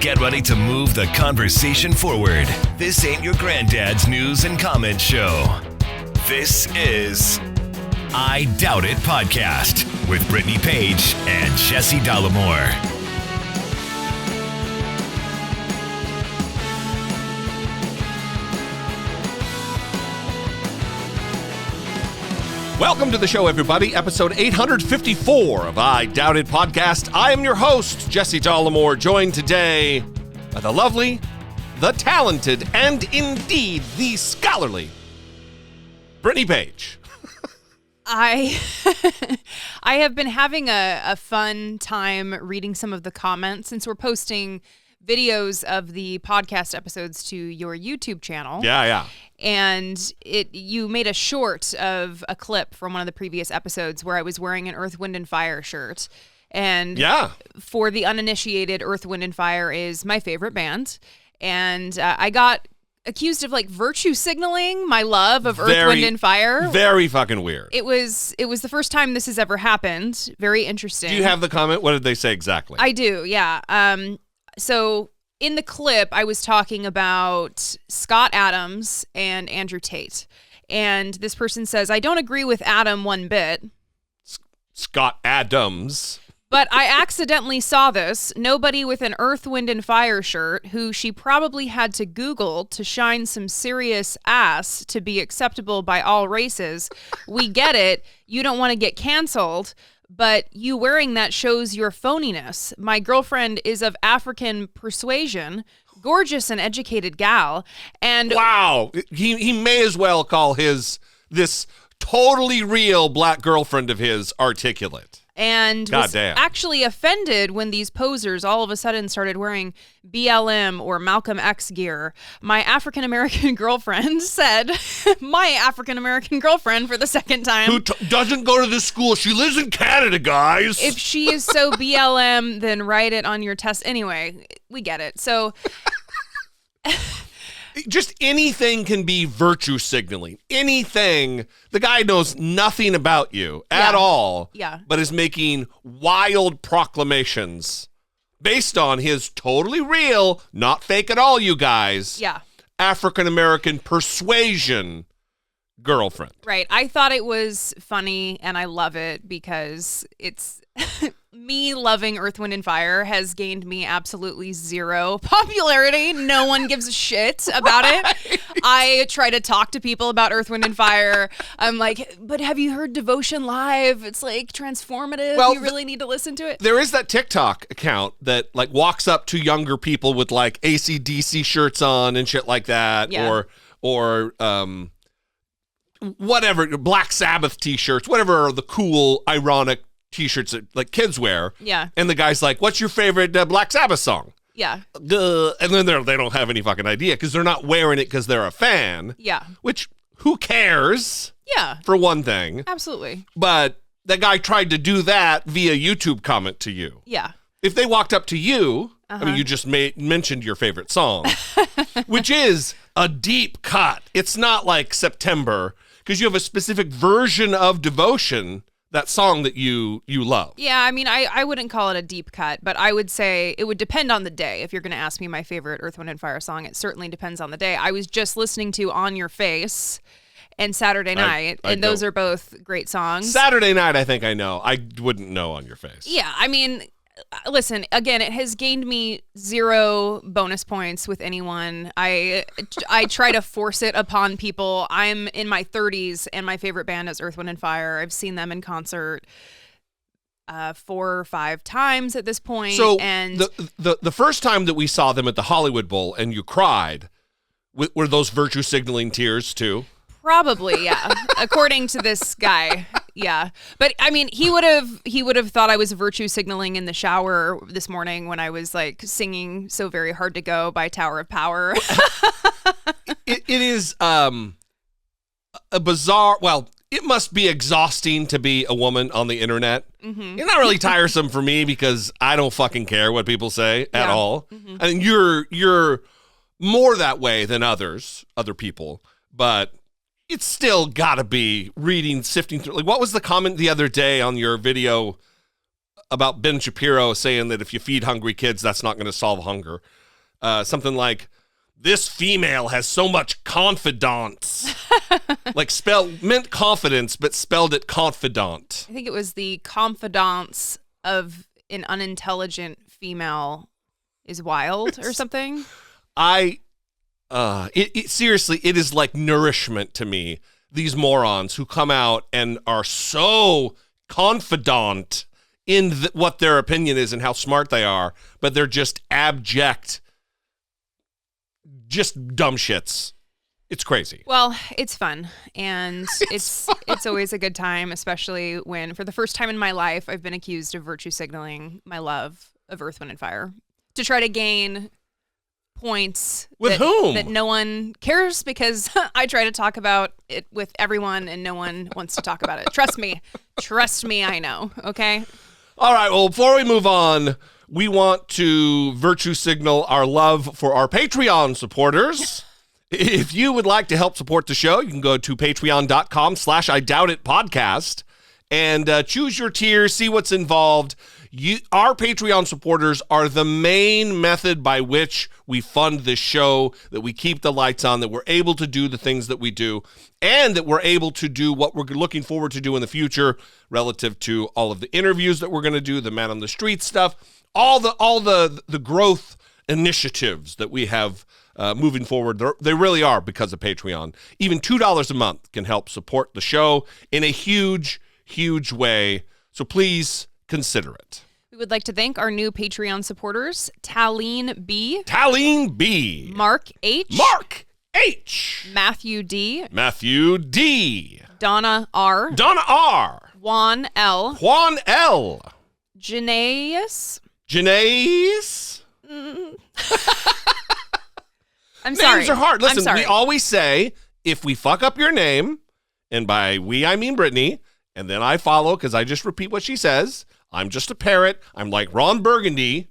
Get ready to move the conversation forward. This ain't your granddad's news and comment show. This is I Doubt It Podcast with Brittany Page and Jesse Dollemore. Welcome to the show, everybody. Episode 854 of I Doubt It Podcast. I am your host, Jesse Dollemore, joined today by the lovely, the talented, and indeed the scholarly Brittany Page. I have been having a fun time reading some of the comments since we're posting videos of the podcast episodes to your YouTube channel. Yeah. And you made a short of a clip from one of the previous episodes where I was wearing an Earth, Wind, and Fire shirt. And for the uninitiated, Earth, Wind, and Fire is my favorite band. And I got accused of virtue signaling my love of Earth, Wind, and Fire. Very fucking weird. It was the first time this has ever happened. Very interesting. Do you have the comment? What did they say exactly? I do, yeah. So in the clip, I was talking about Scott Adams and Andrew Tate. And this person says, I don't agree with Adam one bit. Scott Adams. But I accidentally saw this. Nobody with an Earth, Wind, and Fire shirt who she probably had to Google to shine some serious ass to be acceptable by all races. We get it. You don't want to get canceled. But you wearing that shows your phoniness. My girlfriend is of African persuasion, gorgeous and educated gal, and wow, he may as well call this totally real black girlfriend of his articulate. And was actually offended when these posers all of a sudden started wearing BLM or Malcolm X gear. My African-American girlfriend said, my African-American girlfriend for the second time. Who doesn't go to this school. She lives in Canada, guys. If she is so BLM, then write it on your test. Anyway, we get it. So... Just anything can be virtue signaling. Anything. The guy knows nothing about you at all, but is making wild proclamations based on his totally real, not fake at all, you guys, African-American persuasion girlfriend. Right. I thought it was funny, and I love it because it's... Me loving Earth, Wind, and Fire has gained me absolutely zero popularity. No one gives a shit about it. I try to talk to people about Earth, Wind, and Fire. I'm like, but have you heard Devotion Live? It's transformative. Well, you really need to listen to it. There is that TikTok account that walks up to younger people with AC/DC shirts on and shit like that, or whatever, Black Sabbath t-shirts, whatever are the cool, ironic t-shirts that kids wear. Yeah. And the guy's like, what's your favorite Black Sabbath song? Yeah. And then they don't have any fucking idea because they're not wearing it because they're a fan. Yeah. Which, who cares? Yeah. For one thing. Absolutely. But that guy tried to do that via YouTube comment to you. Yeah. If they walked up to you, I mean, you just mentioned your favorite song, which is a deep cut. It's not like September because you have a specific version of Devotion, that song that you love. Yeah, I mean, I wouldn't call it a deep cut, but I would say it would depend on the day. If you're going to ask me my favorite Earth, Wind, and Fire song, it certainly depends on the day. I was just listening to On Your Face and Saturday Night, and those are both great songs. Saturday Night, I think I know. I wouldn't know On Your Face. Yeah, I mean... Listen, again, it has gained me zero bonus points with anyone. I try to force it upon people. I'm in my 30s, and my favorite band is Earth, Wind, and Fire. I've seen them in concert 4 or 5 times at this point. So and the first time that we saw them at the Hollywood Bowl and you cried, were those virtue signaling tears too? Probably, yeah. According to this guy, yeah. But I mean, he would have thought I was virtue signaling in the shower this morning when I was singing "So Very Hard to Go" by Tower of Power. It is a bizarre. Well, it must be exhausting to be a woman on the internet. Mm-hmm. It's not really tiresome for me because I don't fucking care what people say at all. Mm-hmm. I mean, you're more that way than other people, but it's still got to be sifting through. Like, what was the comment the other day on your video about Ben Shapiro saying that if you feed hungry kids, that's not going to solve hunger. Something like, this female has so much confidence. Like meant confidence, but spelled it confidant. I think it was the confidence of an unintelligent female is wild or something. Seriously, it is like nourishment to me. These morons who come out and are so confident in what their opinion is and how smart they are, but they're just abject, just dumb shits. It's crazy. Well, it's fun, and it's always a good time, especially when, for the first time in my life, I've been accused of virtue signaling my love of Earth, Wind, and Fire to try to gain points that no one cares, because I try to talk about it with everyone and no one wants to talk about it. Trust me, I know. Okay. All right. Well, before we move on, we want to virtue signal our love for our Patreon supporters. If you would like to help support the show, you can go to patreon.com/IDoubtItPodcast and choose your tier, see what's involved. Our Patreon supporters are the main method by which we fund this show, that we keep the lights on, that we're able to do the things that we do, and that we're able to do what we're looking forward to do in the future relative to all of the interviews that we're going to do, the man on the street stuff, all the growth initiatives that we have moving forward. They really are because of Patreon. Even $2 a month can help support the show in a huge, huge way. So please consider it. We would like to thank our new Patreon supporters: Talene B, Mark H, Matthew D, Donna R, Juan L, Janaeus. I'm sorry. Names are hard. Listen, we always say, if we fuck up your name, and by we, I mean Brittany, and then I follow because I just repeat what she says. I'm just a parrot. I'm like Ron Burgundy.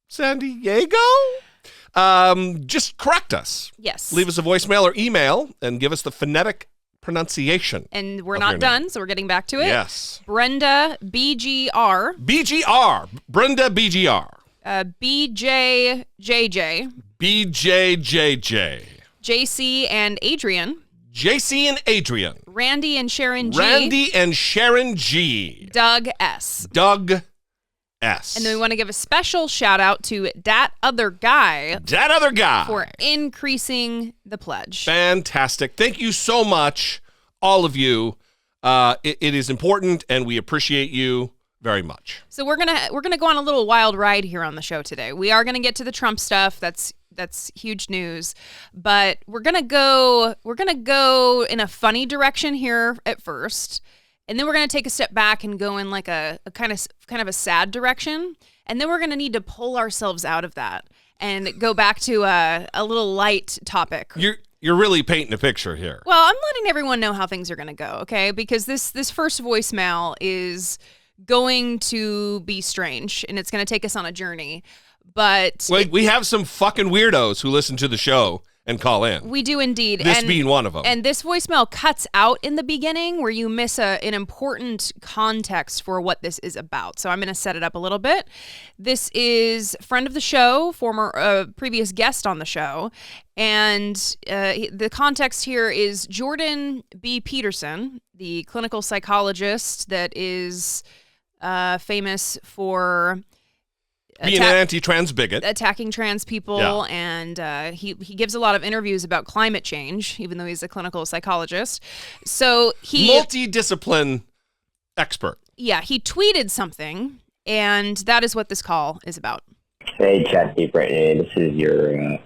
San Diego? Just correct us. Yes. Leave us a voicemail or email and give us the phonetic pronunciation. And we're not done, so we're getting back to it. Yes. Brenda BGR. Brenda BGR. BJJJ. JC and Adrian. Randy and Sharon G. Doug S. And then we want to give a special shout out to Dat Other Guy. For increasing the pledge. Fantastic. Thank you so much, all of you. It is important, and we appreciate you very much. So we're gonna go on a little wild ride here on the show today. We are gonna get to the Trump stuff. That's huge news, but we're gonna go in a funny direction here at first, and then we're gonna take a step back and go in like a kind of a sad direction, and then we're gonna need to pull ourselves out of that and go back to a little light topic. You're really painting a picture here. Well, I'm letting everyone know how things are gonna go, okay? Because this first voicemail is going to be strange, and it's going to take us on a journey. But we have some fucking weirdos who listen to the show and call in. We do indeed. This being one of them. And this voicemail cuts out in the beginning where you miss an important context for what this is about. So I'm going to set it up a little bit. This is friend of the show, former previous guest on the show. And the context here is Jordan B. Peterson, the clinical psychologist that is famous for being an anti-trans bigot, attacking trans people, and he gives a lot of interviews about climate change, even though he's a clinical psychologist. So he multidiscipline expert. Yeah, he tweeted something, and that is what this call is about. Hey, Chastity, Brittany, this is your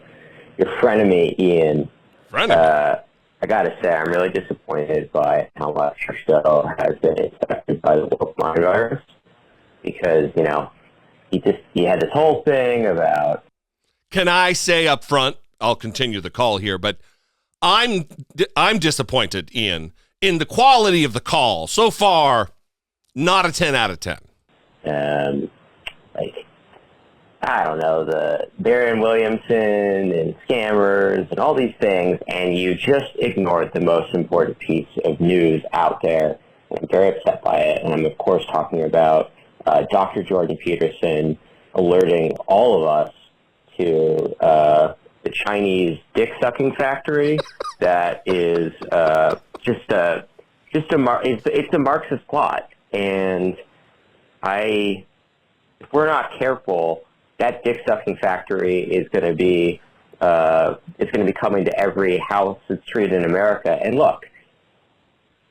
frenemy, Ian. I gotta say, I'm really disappointed by how much your show has been affected by the woke mind virus, because, you know, he had this whole thing about... Can I say up front, I'll continue the call here, but I'm disappointed, Ian, in the quality of the call. So far, not a 10 out of 10. I don't know, the Barron Williamson and scammers and all these things, and you just ignored the most important piece of news out there, I'm very upset by it. And I'm, of course, talking about Dr. Jordan Peterson alerting all of us to the Chinese dick-sucking factory that is it's a Marxist plot. And if we're not careful, that dick-sucking factory is going to be coming to every house and street in America. And look,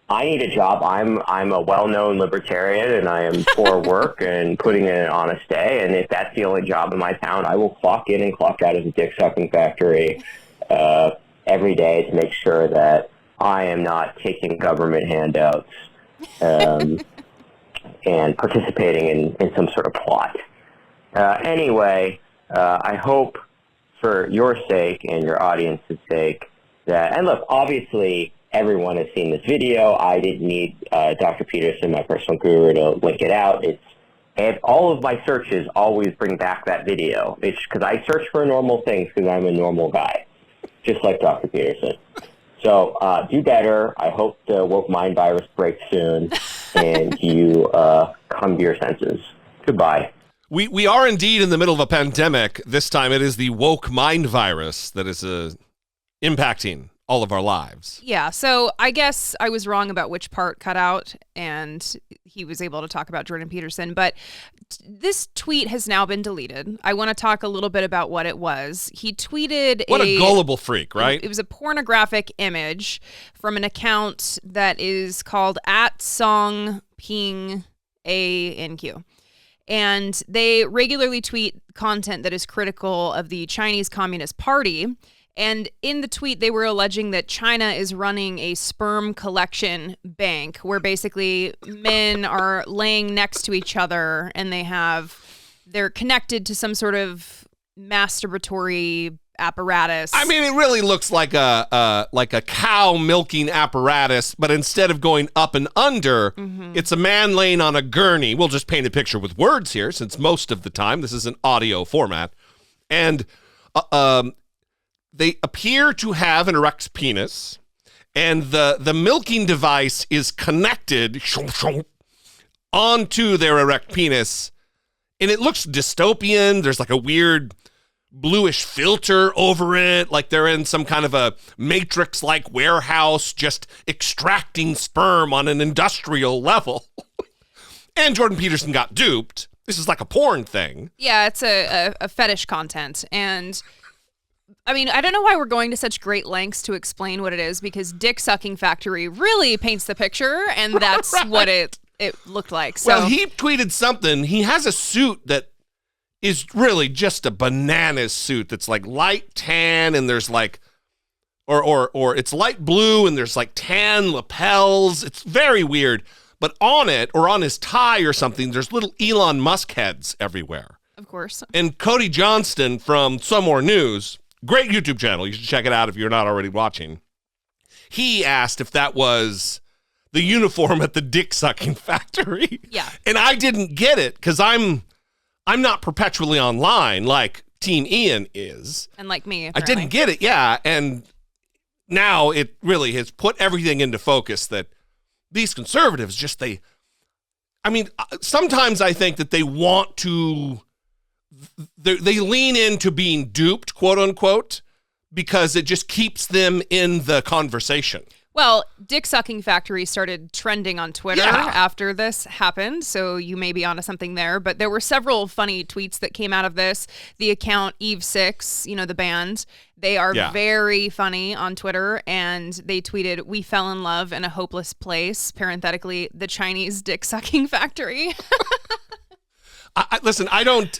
I need a job. I'm a well-known libertarian, and I am for work and putting in an honest day. And if that's the only job in my town, I will clock in and clock out of the dick-sucking factory every day to make sure that I am not taking government handouts and participating in some sort of plot. Anyway, I hope for your sake and your audience's sake and look, obviously, everyone has seen this video. I didn't need Dr. Peterson, my personal guru, to link it out. And all of my searches always bring back that video. It's because I search for normal things because I'm a normal guy, just like Dr. Peterson. So do better. I hope the woke mind virus breaks soon and you come to your senses. Goodbye. We are indeed in the middle of a pandemic. This time it is the woke mind virus that is impacting all of our lives. Yeah, so I guess I was wrong about which part cut out, and he was able to talk about Jordan Peterson, but this tweet has now been deleted. I want to talk a little bit about what it was. He tweeted What a gullible freak, right? It was a pornographic image from an account that is called @songpinganq. And they regularly tweet content that is critical of the Chinese Communist Party. And in the tweet, they were alleging that China is running a sperm collection bank where basically men are laying next to each other and they're connected to some sort of masturbatory apparatus. I mean, it really looks like a cow milking apparatus, but instead of going up and under, it's a man laying on a gurney. We'll just paint a picture with words here, since most of the time this is an audio format. And they appear to have an erect penis, and the milking device is connected onto their erect penis, and it looks dystopian. There's like a weird bluish filter over it, like they're in some kind of a Matrix-like warehouse just extracting sperm on an industrial level. And Jordan Peterson got duped. This is like a porn thing. Yeah, it's a fetish content. And I mean, I don't know why we're going to such great lengths to explain what it is, because Dick Sucking Factory really paints the picture, and that's right. What it looked like. So, well, he tweeted something. He has a suit that is really just a bananas suit that's like light tan, and there's like, or it's light blue, and there's like tan lapels. It's very weird. But on it, or on his tie or something, there's little Elon Musk heads everywhere. Of course. And Cody Johnston from Some More News, great YouTube channel, you should check it out if you're not already watching. He asked if that was the uniform at the Dick Sucking Factory. Yeah. And I didn't get it, because I'm not perpetually online like Team Ian is. And like me, apparently. I didn't get it, yeah. And now it really has put everything into focus that these conservatives just, sometimes I think that they want to, they lean into being duped, quote unquote, because it just keeps them in the conversation. Well, Dick Sucking Factory started trending on Twitter after this happened, so you may be onto something there. But there were several funny tweets that came out of this. The account Eve6, the band, they are very funny on Twitter, and they tweeted, "We fell in love in a hopeless place," parenthetically, the Chinese Dick Sucking Factory. Listen, I don't...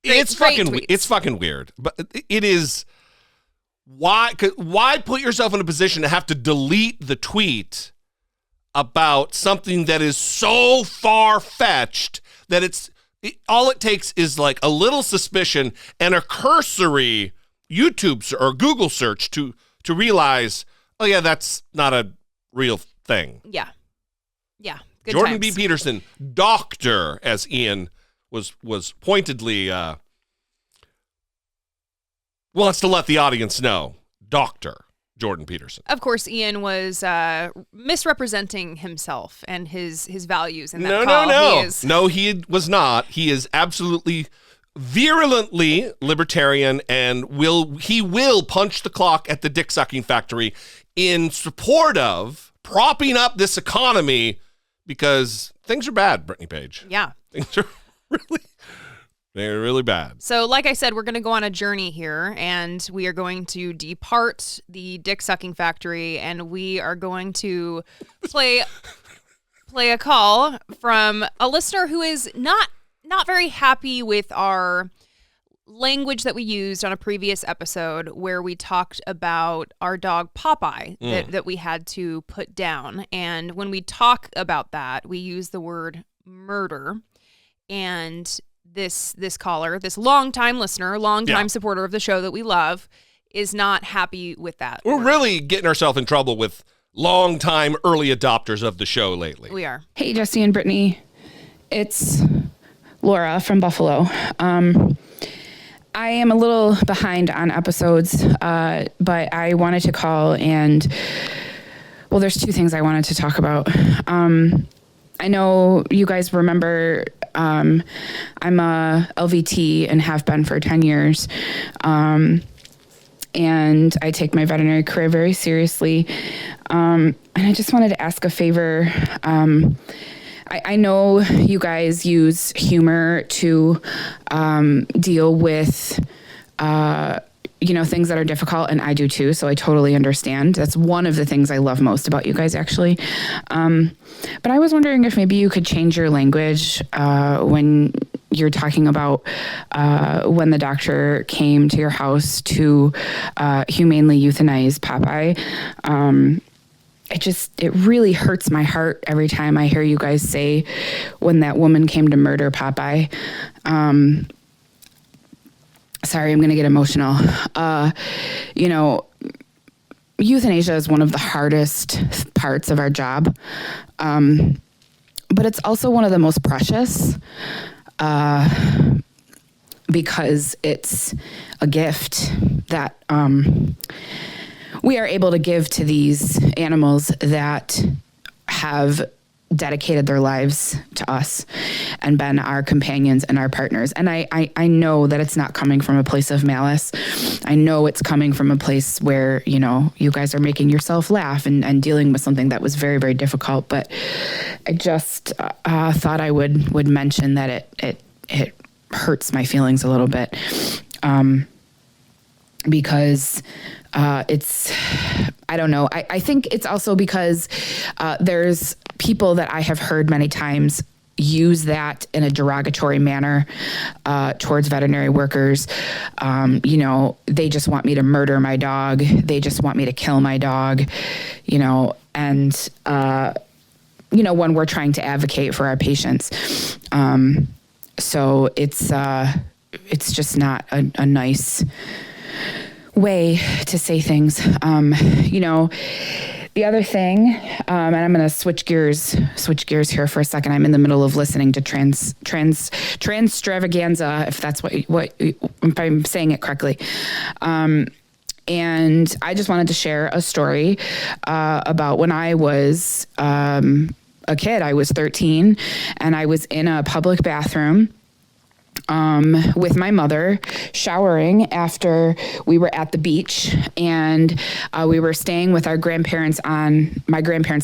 It's fucking weird, but it is... Why put yourself in a position to have to delete the tweet about something that is so far-fetched that all it takes is like a little suspicion and a cursory YouTube or Google search to realize, oh yeah, that's not a real thing. Yeah. Good Jordan times. B. Peterson, doctor, as Ian was pointedly wants to let the audience know. Doctor Jordan Peterson. Of course, Ian was misrepresenting himself and his values in that call. No, he was not. He is absolutely virulently libertarian and he will punch the clock at the dick sucking factory in support of propping up this economy because things are bad, Brittany Page. Yeah. Things are they're really bad. So like I said, we're going to go on a journey here and we are going to depart the dick sucking factory and we are going to play a call from a listener who is not very happy with our language that we used on a previous episode where we talked about our dog Popeye that we had to put down. And when we talk about that, we use the word murder. And this caller, this longtime listener, longtime supporter of the show that we love, is not happy with that. We're really getting ourselves in trouble with longtime early adopters of the show lately. We are. Hey, Jesse and Brittany. It's Laura from Buffalo. I am a little behind on episodes, but I wanted to call and, well, there's two things I wanted to talk about. I know you guys remember I'm a LVT and have been for 10 years. And I take my veterinary career very seriously. And I just wanted to ask a favor. I know you guys use humor to deal with, things that are difficult, and I do too, so I totally understand. That's one of the things I love most about you guys, actually. But I was wondering if maybe you could change your language when you're talking about when the doctor came to your house to humanely euthanize Popeye. It really hurts my heart every time I hear you guys say when that woman came to murder Popeye. Sorry, I'm going to get emotional. Euthanasia is one of the hardest parts of our job. But it's also one of the most precious because it's a gift that we are able to give to these animals that have dedicated their lives to us and been our companions and our partners. And I know that it's not coming from a place of malice. I know it's coming from a place where, you guys are making yourself laugh and dealing with something that was very, very difficult. But I just thought I would mention that it hurts my feelings a little bit. Because I don't know. I think it's also because there's people that I have heard many times use that in a derogatory manner towards veterinary workers. They just want me to murder my dog. They just want me to kill my dog, and when we're trying to advocate for our patients. So it's just not a nice way to say things. The other thing, and I'm going to switch gears here for a second. I'm in the middle of listening to Transtravaganza, if that's what if I'm saying it correctly. And I just wanted to share a story about when I was a kid. I was 13 and I was in a public bathroom with my mother showering after we were at the beach, and we were staying with my grandparents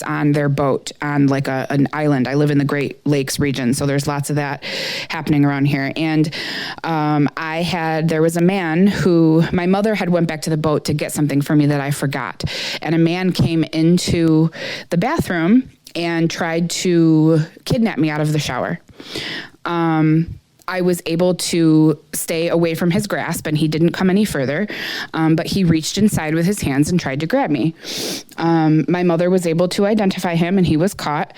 on their boat on like an island. I live in the Great Lakes region, so there's lots of that happening around here. And there was a man who my mother had went back to the boat to get something for me that I forgot. And a man came into the bathroom and tried to kidnap me out of the shower. I was able to stay away from his grasp and he didn't come any further, but he reached inside with his hands and tried to grab me. My mother was able to identify him and he was caught.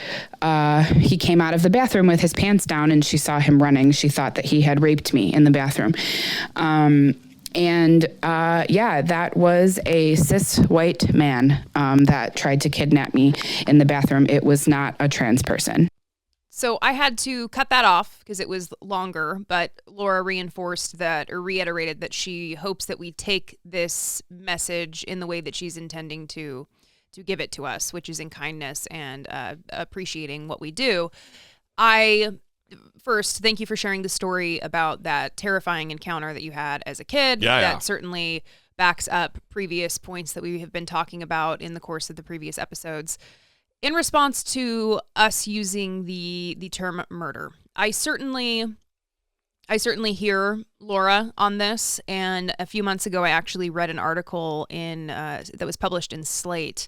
He came out of the bathroom with his pants down and she saw him running. She thought that he had raped me in the bathroom. That was a cis white man that tried to kidnap me in the bathroom. It was not a trans person. So I had to cut that off because it was longer, but Laura reinforced that, or reiterated that she hopes that we take this message in the way that she's intending to give it to us, which is in kindness and appreciating what we do. First, thank you for sharing the story about that terrifying encounter that you had as a kid. That certainly backs up previous points that we have been talking about in the course of the previous episodes. In response to us using the term murder, I certainly hear Laura on this. And a few months ago, I actually read an article that was published in Slate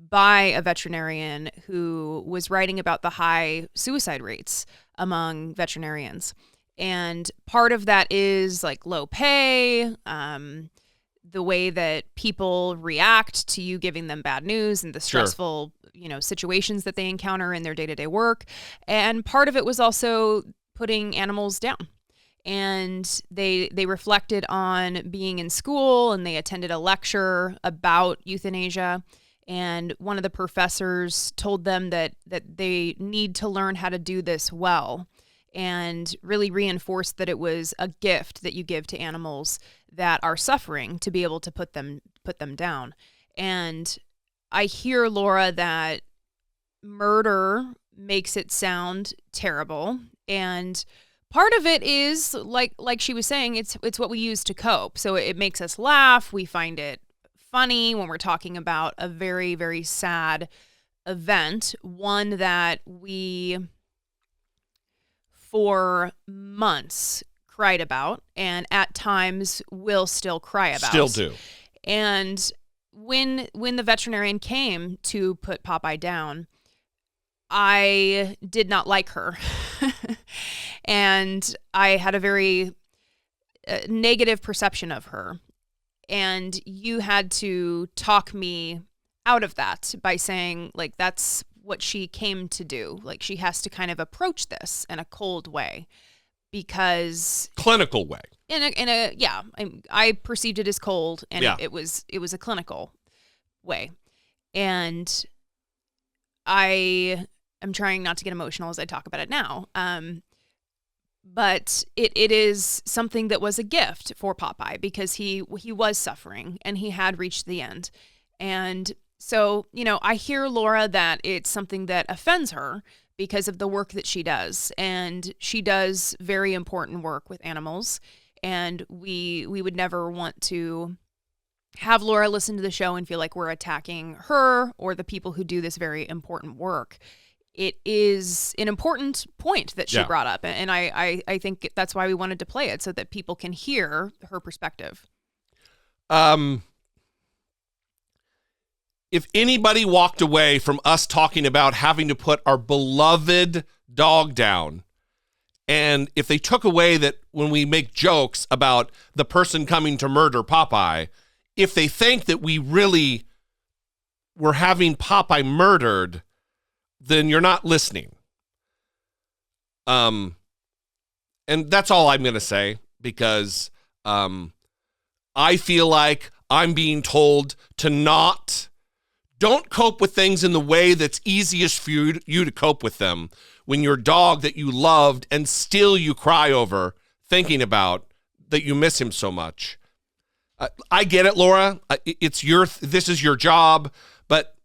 by a veterinarian who was writing about the high suicide rates among veterinarians. And part of that is like low pay, the way that people react to you giving them bad news and the stressful, situations that they encounter in their day-to-day work. And part of it was also putting animals down. And they reflected on being in school, and they attended a lecture about euthanasia. And one of the professors told them that they need to learn how to do this well, and really reinforced that it was a gift that you give to animals that are suffering to be able to put them down. And I hear, Laura, that murder makes it sound terrible, and part of it is like she was saying, it's what we use to cope. So it makes us laugh. We find it funny when we're talking about a very, very sad event, one that we for months cried about, and at times will still cry about. Still do. And when the veterinarian came to put Popeye down, I did not like her. And I had a very negative perception of her. And you had to talk me out of that by saying, like, that's what she came to do. Like, she has to kind of approach this in a cold way, because clinical way. I perceived it as cold, and yeah. it was a clinical way. And I am trying not to get emotional as I talk about it now. But it is something that was a gift for Popeye, because he was suffering and he had reached the end. And so, I hear, Laura, that it's something that offends her because of the work that she does. And she does very important work with animals. And we would never want to have Laura listen to the show and feel like we're attacking her or the people who do this very important work. It is an important point that she brought up. And I think that's why we wanted to play it, so that people can hear her perspective. If anybody walked away from us talking about having to put our beloved dog down, and if they took away that when we make jokes about the person coming to murder Popeye, if they think that we really were having Popeye murdered, then you're not listening. And that's all I'm going to say, because I feel like I'm being told to don't cope with things in the way that's easiest for you to cope with them when your dog that you loved and still you cry over thinking about that you miss him so much. I get it, Laura. This is your job, but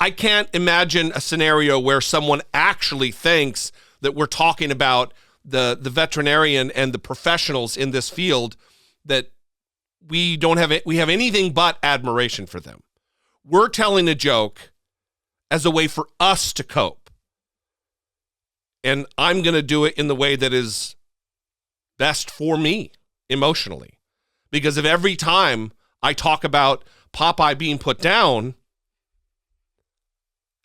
I can't imagine a scenario where someone actually thinks that we're talking about the veterinarian and the professionals in this field, that we have anything but admiration for them. We're telling a joke as a way for us to cope. And I'm going to do it in the way that is best for me emotionally. Because if every time I talk about Popeye being put down,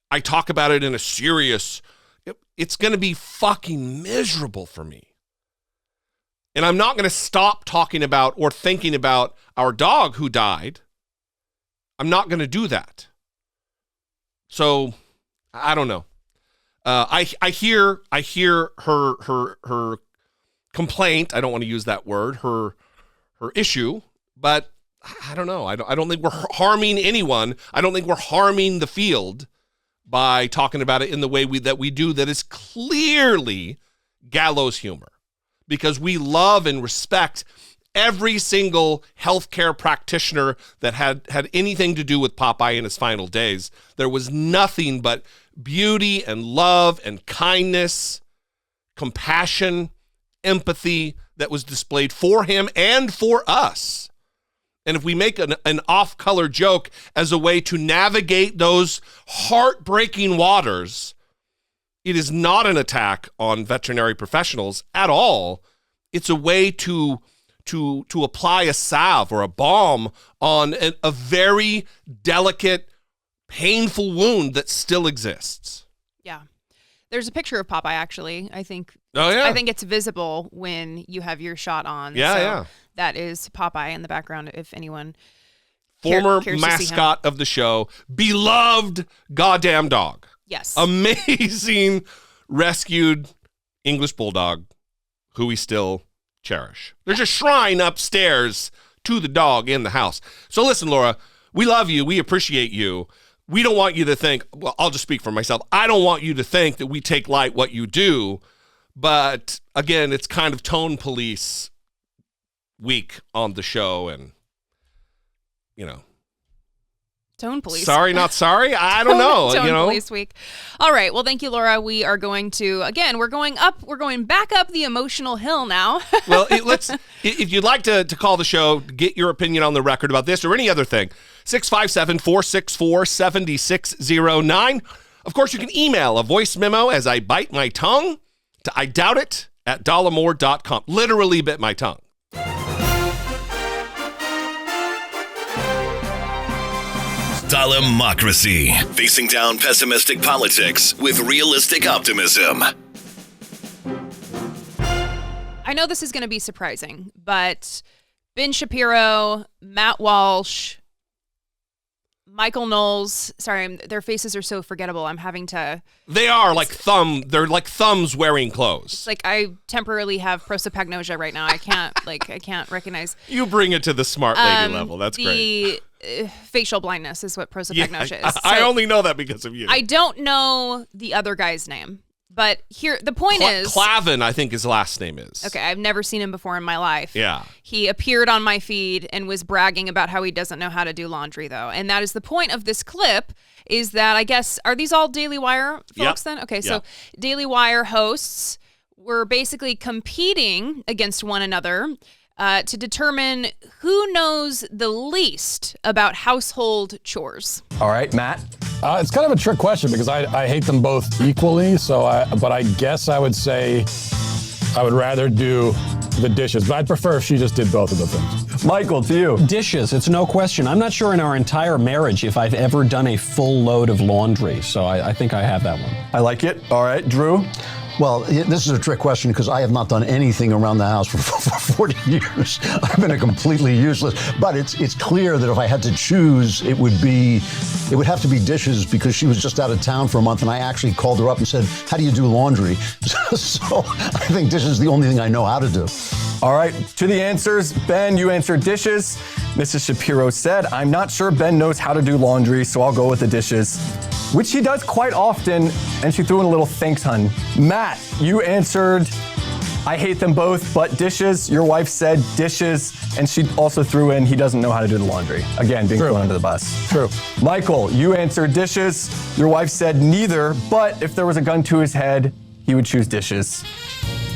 I talk about it in a serious, it's going to be fucking miserable for me. And I'm not going to stop talking about or thinking about our dog who died. I'm not going to do that. So, I don't know. I hear her complaint. I don't want to use that word, her issue, but I don't know. I don't think we're harming anyone. I don't think we're harming the field by talking about it in the way that we do, that is clearly gallows humor, because we love and respect every single healthcare practitioner that had anything to do with Popeye in his final days. There was nothing but beauty and love and kindness, compassion, empathy that was displayed for him and for us. And if we make an off-color joke as a way to navigate those heartbreaking waters, it is not an attack on veterinary professionals at all. It's a way to apply a salve or a balm on a very delicate, painful wound that still exists. Yeah. There's a picture of Popeye, actually. I think. Oh, yeah. I think it's visible when you have your shot on. Yeah, so yeah. That is Popeye in the background, if anyone Former cares to see him. mascot of the show, beloved goddamn dog. Yes. Amazing rescued English bulldog who we still cherish. There's a shrine upstairs to the dog in the house. So listen, Laura, we love you. We appreciate you. We don't want you to think, well, I'll just speak for myself. I don't want you to think that we take light what you do. But again, it's kind of tone police week on the show, and Tone police. Sorry, not sorry. I don't know. Tone police week. All right. Well, thank you, Laura. We are going to, again, we're going back up the emotional hill now. Well, if you'd like to call the show, get your opinion on the record about this or any other thing, 657-464-7609. Of course, you can email a voice memo as I bite my tongue to idoubtit@dollemore.com. Literally bit my tongue. Dollemocracy. Facing down pessimistic politics with realistic optimism. I know this is going to be surprising, but Ben Shapiro, Matt Walsh, Michael Knowles, sorry, their faces are so forgettable. I'm having to... They're like thumbs wearing clothes. It's like I temporarily have prosopagnosia right now. I can't recognize. You bring it to the smart lady level. That's great. Facial blindness is what prosopagnosia is. I only know that because of you. I don't know the other guy's name, but here the point is Clavin, I think his last name is. Okay, I've never seen him before in my life. Yeah. He appeared on my feed and was bragging about how he doesn't know how to do laundry, though. And that is the point of this clip, is that I guess, are these all Daily Wire folks then? Okay, so Daily Wire hosts were basically competing against one another to determine who knows the least about household chores. All right, Matt? It's kind of a trick question because I hate them both equally. But I guess I would say I would rather do the dishes, but I'd prefer if she just did both of the things. Michael, to you. Dishes, it's no question. I'm not sure in our entire marriage if I've ever done a full load of laundry, so I think I have that one. I like it. All right, Drew? Well, this is a trick question because I have not done anything around the house for 40 years. I've been completely useless. But it's clear that if I had to choose, it would have to be dishes because she was just out of town for a month and I actually called her up and said, how do you do laundry? So I think dishes is the only thing I know how to do. All right, to the answers. Ben, you answered dishes. Mrs. Shapiro said, I'm not sure Ben knows how to do laundry, so I'll go with the dishes, which he does quite often, and she threw in a little thanks, hun. Matt, you answered, I hate them both, but dishes. Your wife said dishes, and she also threw in, he doesn't know how to do the laundry. Again, being thrown under the bus. True. Michael, you answered dishes. Your wife said neither, but if there was a gun to his head, he would choose dishes.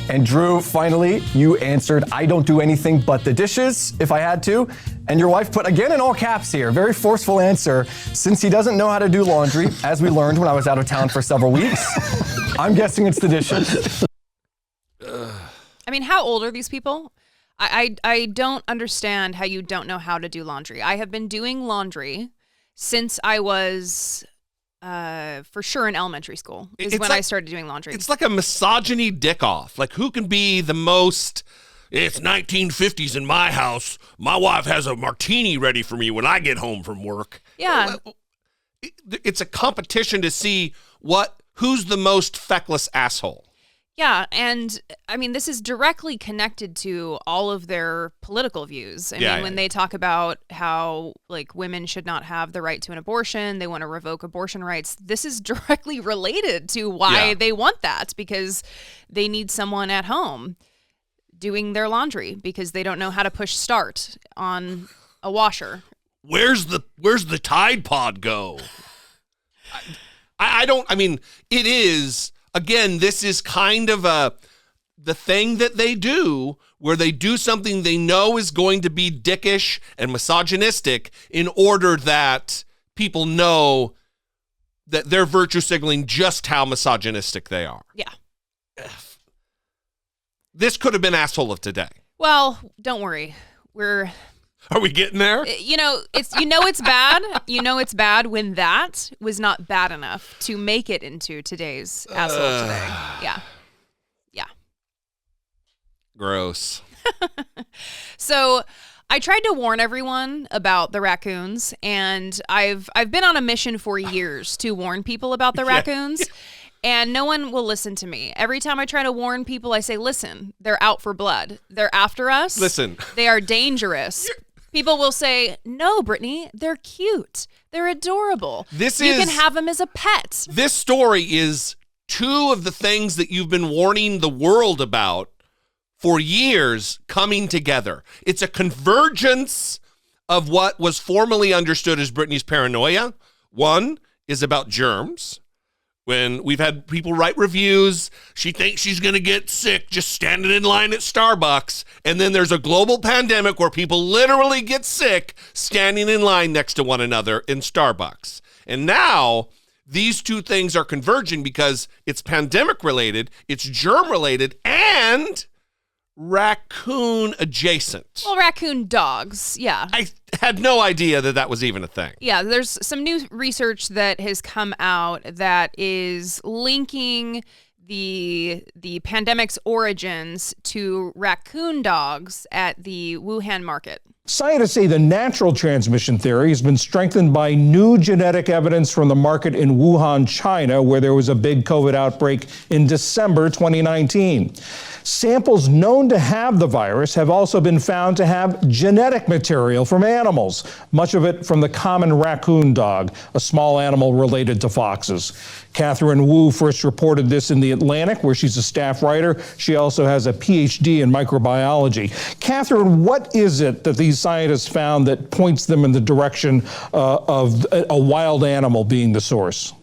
And Drew, finally, you answered, I don't do anything but the dishes if I had to. And your wife put, again in all caps here, very forceful answer, since he doesn't know how to do laundry, as we learned when I was out of town for several weeks. I'm guessing it's the dishes. I mean, how old are these people? I don't understand how you don't know how to do laundry. I have been doing laundry since I was... for sure in elementary school is when I started doing laundry. It's like a misogyny dick off. Like, who can be the most, it's 1950s in my house. My wife has a martini ready for me when I get home from work. Yeah. It's a competition to see who's the most feckless asshole. Yeah, and I mean, this is directly connected to all of their political views. I mean, when they talk about how, like, women should not have the right to an abortion, they want to revoke abortion rights, this is directly related to why they want that, because they need someone at home doing their laundry because they don't know how to push start on a washer. Where's the Tide Pod go? I mean, it is... Again, this is kind of the thing that they do where they do something they know is going to be dickish and misogynistic in order that people know that they're virtue signaling just how misogynistic they are. Yeah. This could have been asshole of today. Well, don't worry. Are we getting there? It's bad. It's bad when that was not bad enough to make it into today's asshole today. Yeah. Gross. So I tried to warn everyone about the raccoons, and I've been on a mission for years to warn people about the raccoons. And no one will listen to me. Every time I try to warn people, I say, listen, they're out for blood. They're after us. Listen. They are dangerous. People will say, no, Brittany, they're cute. They're adorable. You can have them as a pet. This story is two of the things that you've been warning the world about for years coming together. It's a convergence of what was formerly understood as Brittany's paranoia. One is about germs. When we've had people write reviews, she thinks she's going to get sick just standing in line at Starbucks. And then there's a global pandemic where people literally get sick standing in line next to one another in Starbucks. And now these two things are converging because it's pandemic related, it's germ related, and raccoon adjacent. Well, raccoon dogs, yeah. I had no idea that was even a thing. Yeah, there's some new research that has come out that is linking the pandemic's origins to raccoon dogs at the Wuhan market. Scientists say the natural transmission theory has been strengthened by new genetic evidence from the market in Wuhan, China, where there was a big COVID outbreak in December 2019. Samples known to have the virus have also been found to have genetic material from animals, much of it from the common raccoon dog, a small animal related to foxes. Catherine Wu first reported this in The Atlantic, where she's a staff writer. She also has a PhD in microbiology. Catherine, what is it that these scientists found that points them in the direction of a wild animal being the source?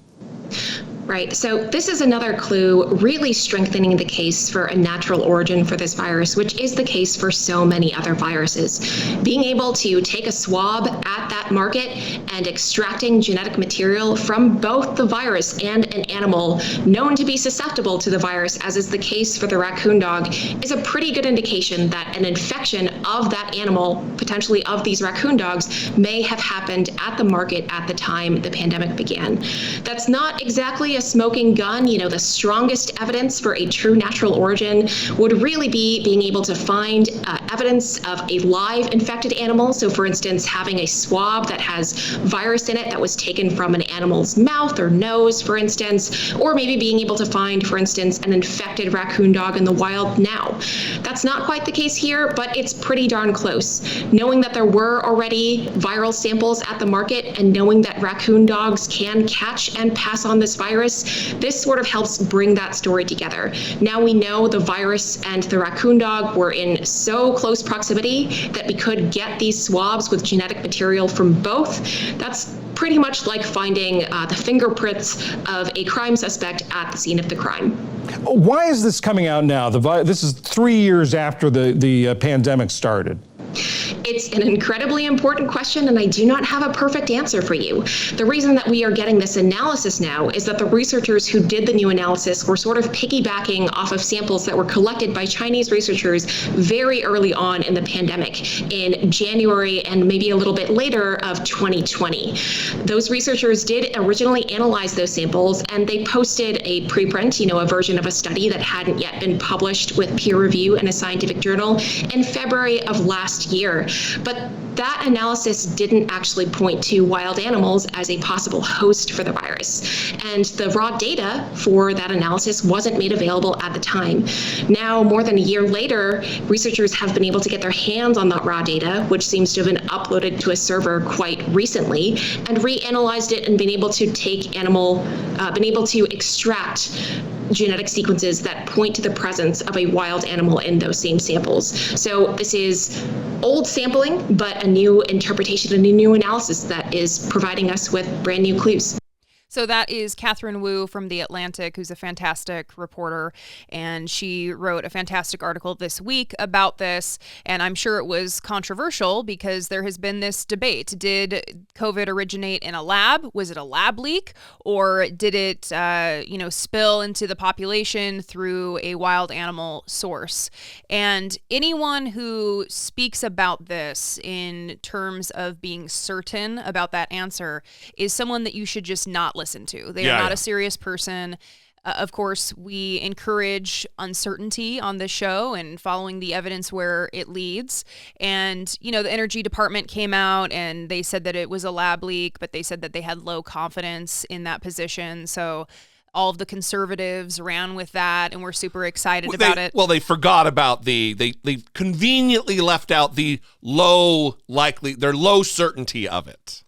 Right. So this is another clue really strengthening the case for a natural origin for this virus, which is the case for so many other viruses. Being able to take a swab at that market and extracting genetic material from both the virus and an animal known to be susceptible to the virus, as is the case for the raccoon dog, is a pretty good indication that an infection of that animal, potentially of these raccoon dogs, may have happened at the market at the time the pandemic began. That's not exactly a smoking gun. The strongest evidence for a true natural origin would really be being able to find evidence of a live infected animal. So for instance, having a swab that has virus in it that was taken from an animal's mouth or nose, for instance, or maybe being able to find, for instance, an infected raccoon dog in the wild now. That's not quite the case here, but it's pretty darn close. Knowing that there were already viral samples at the market and knowing that raccoon dogs can catch and pass on this virus, this sort of helps bring that story together. Now we know the virus and the raccoon dog were in so close proximity that we could get these swabs with genetic material from both. That's pretty much like finding the fingerprints of a crime suspect at the scene of the crime. Why is this coming out now? This is 3 years after the pandemic started. It's an incredibly important question, and I do not have a perfect answer for you. The reason that we are getting this analysis now is that the researchers who did the new analysis were sort of piggybacking off of samples that were collected by Chinese researchers very early on in the pandemic, in January and maybe a little bit later of 2020. Those researchers did originally analyze those samples, and they posted a preprint, a version of a study that hadn't yet been published with peer review in a scientific journal in February of last year. But that analysis didn't actually point to wild animals as a possible host for the virus. And the raw data for that analysis wasn't made available at the time. Now, more than a year later, researchers have been able to get their hands on that raw data, which seems to have been uploaded to a server quite recently, and reanalyzed it and been able to extract genetic sequences that point to the presence of a wild animal in those same samples. So this is old sampling, but a new interpretation and a new analysis that is providing us with brand new clues. So that is Catherine Wu from The Atlantic, who's a fantastic reporter, and she wrote a fantastic article this week about this, and I'm sure it was controversial because there has been this debate. Did COVID originate in a lab? Was it a lab leak? Or did it, spill into the population through a wild animal source? And anyone who speaks about this in terms of being certain about that answer is someone that you should just not listen to. They are not a serious person. Of course, we encourage uncertainty on this show and following the evidence where it leads. And, the Energy Department came out and they said that it was a lab leak, but they said that they had low confidence in that position. So all of the conservatives ran with that and were super excited about it. Well, they forgot about they conveniently left out their low certainty of it.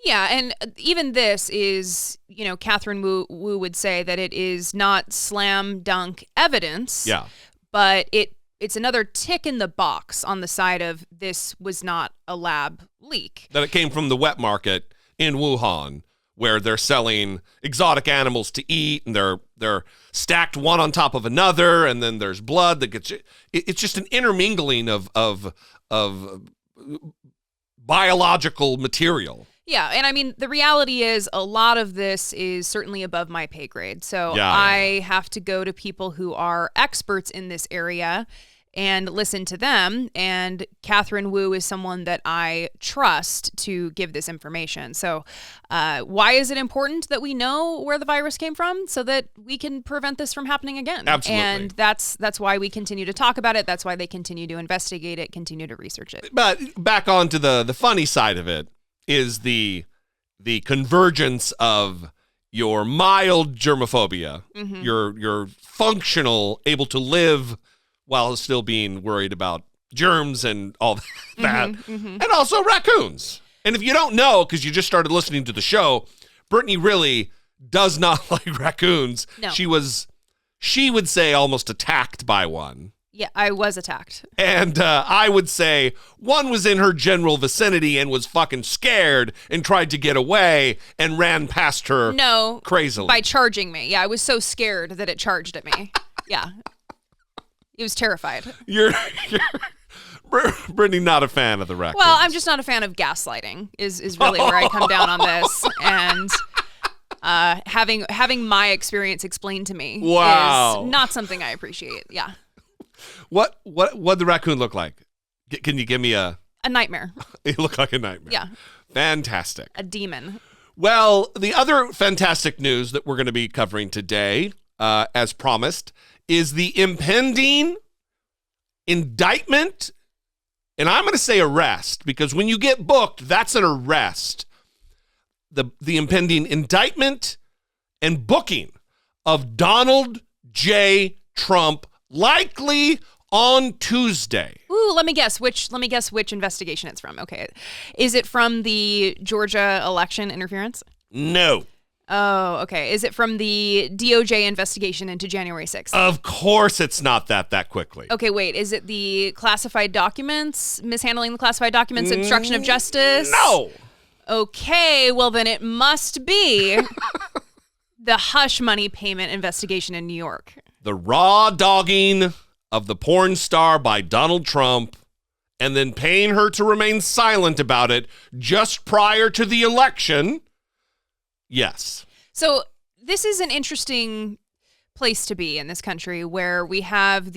Yeah, and even this is, Catherine Wu would say that it is not slam dunk evidence. Yeah. But it's another tick in the box on the side of this was not a lab leak. That it came from the wet market in Wuhan, where they're selling exotic animals to eat, and they're stacked one on top of another, and then there's blood that gets. It's just an intermingling of biological material. Yeah, and I mean, the reality is a lot of this is certainly above my pay grade. So I have to go to people who are experts in this area and listen to them. And Catherine Wu is someone that I trust to give this information. So why is it important that we know where the virus came from so that we can prevent this from happening again? Absolutely. And that's why we continue to talk about it. That's why they continue to investigate it, continue to research it. But back on to the funny side of it is the convergence of your mild germophobia, your functional, able to live while still being worried about germs and all that, and also raccoons. And if you don't know, because you just started listening to the show, Brittany really does not like raccoons. No. She would say almost attacked by one. Yeah, I was attacked. And I would say one was in her general vicinity and was fucking scared and tried to get away and ran past her crazily. By charging me. Yeah, I was so scared that it charged at me. Yeah. It was terrified. You're Brittany not a fan of the raccoons. Well, I'm just not a fan of gaslighting is really where I come down on this. And having my experience explained to me is not something I appreciate. Yeah. What the raccoon look like? Can you give me a nightmare? It looked like a nightmare. Yeah. Fantastic. A demon. Well, the other fantastic news that we're going to be covering today, as promised, is the impending indictment, and I'm going to say arrest, because when you get booked, that's an arrest. The impending indictment and booking of Donald J. Trump, likely on Tuesday. Ooh, let me guess which investigation it's from. Okay. Is it from the Georgia election interference? No. Oh, okay. Is it from the DOJ investigation into January 6th? Of course it's not that quickly. Okay, wait. Is it the classified documents, mishandling the classified documents, obstruction of justice? No. Okay, well then it must be the hush money payment investigation in New York. The raw dogging of the porn star by Donald Trump and then paying her to remain silent about it just prior to the election. Yes. So this is an interesting place to be in this country where we have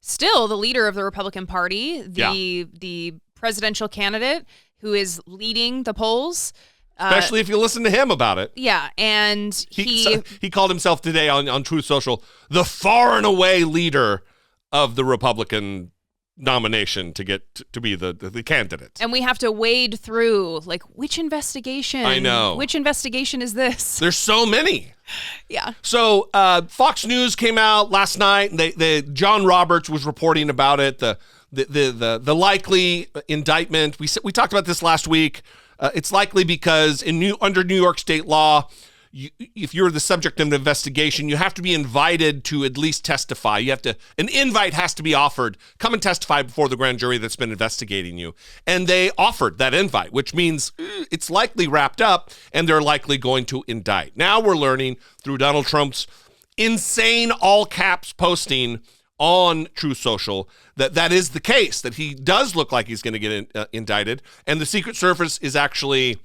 still the leader of the Republican Party, the presidential candidate who is leading the polls. Especially if you listen to him about it. Yeah, and he called himself today on Truth Social the far and away leader of the Republican nomination to get to be the candidate. And we have to wade through, like, which investigation? I know. Which investigation is this? There's so many. Yeah. So Fox News came out last night, and John Roberts was reporting about it. The likely indictment. We talked about this last week. It's likely because under New York state law, if you're the subject of an investigation, you have to be invited to at least testify. An invite has to be offered. Come and testify before the grand jury that's been investigating you. And they offered that invite, which means it's likely wrapped up and they're likely going to indict. Now we're learning through Donald Trump's insane all caps posting on Truth Social that is the case, that he does look like he's going to get indicted. And the Secret Service is actually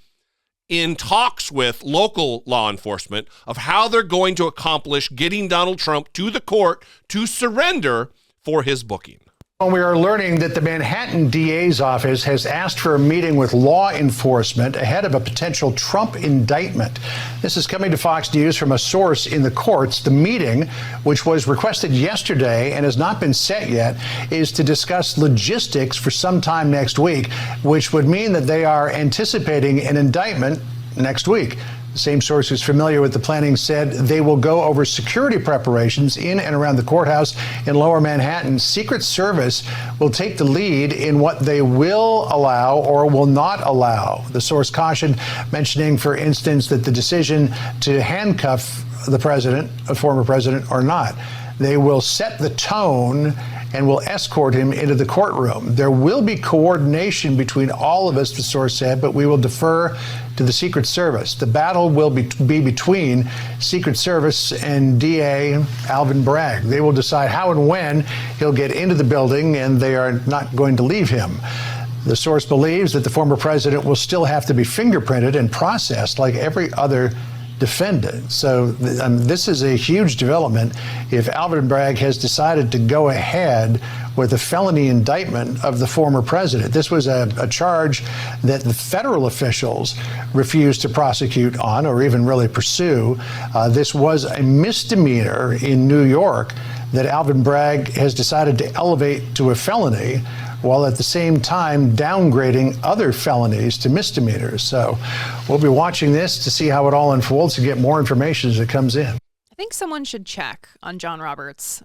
in talks with local law enforcement of how they're going to accomplish getting Donald Trump to the court to surrender for his booking. We are learning that the Manhattan DA's office has asked for a meeting with law enforcement ahead of a potential Trump indictment. This is coming to Fox News from a source in the courts. The meeting, which was requested yesterday and has not been set yet, is to discuss logistics for sometime next week, which would mean that they are anticipating an indictment next week. The same source who's familiar with the planning said they will go over security preparations in and around the courthouse in Lower Manhattan. Secret Service will take the lead in what they will allow or will not allow. The source cautioned, mentioning, for instance, that the decision to handcuff the president, a former president, or not, they will set the tone and will escort him into the courtroom. There will be coordination between all of us, the source said, but we will defer to the Secret Service. The battle will be between Secret Service and DA Alvin Bragg. They will decide how and when he'll get into the building, and they are not going to leave him. The source believes that the former president will still have to be fingerprinted and processed like every other defendant. So this is a huge development if Alvin Bragg has decided to go ahead with a felony indictment of the former president. This was a charge that the federal officials refused to prosecute on or even really pursue. This was a misdemeanor in New York that Alvin Bragg has decided to elevate to a felony, while at the same time downgrading other felonies to misdemeanors. So we'll be watching this to see how it all unfolds, to get more information as it comes in. I think someone should check on John Roberts.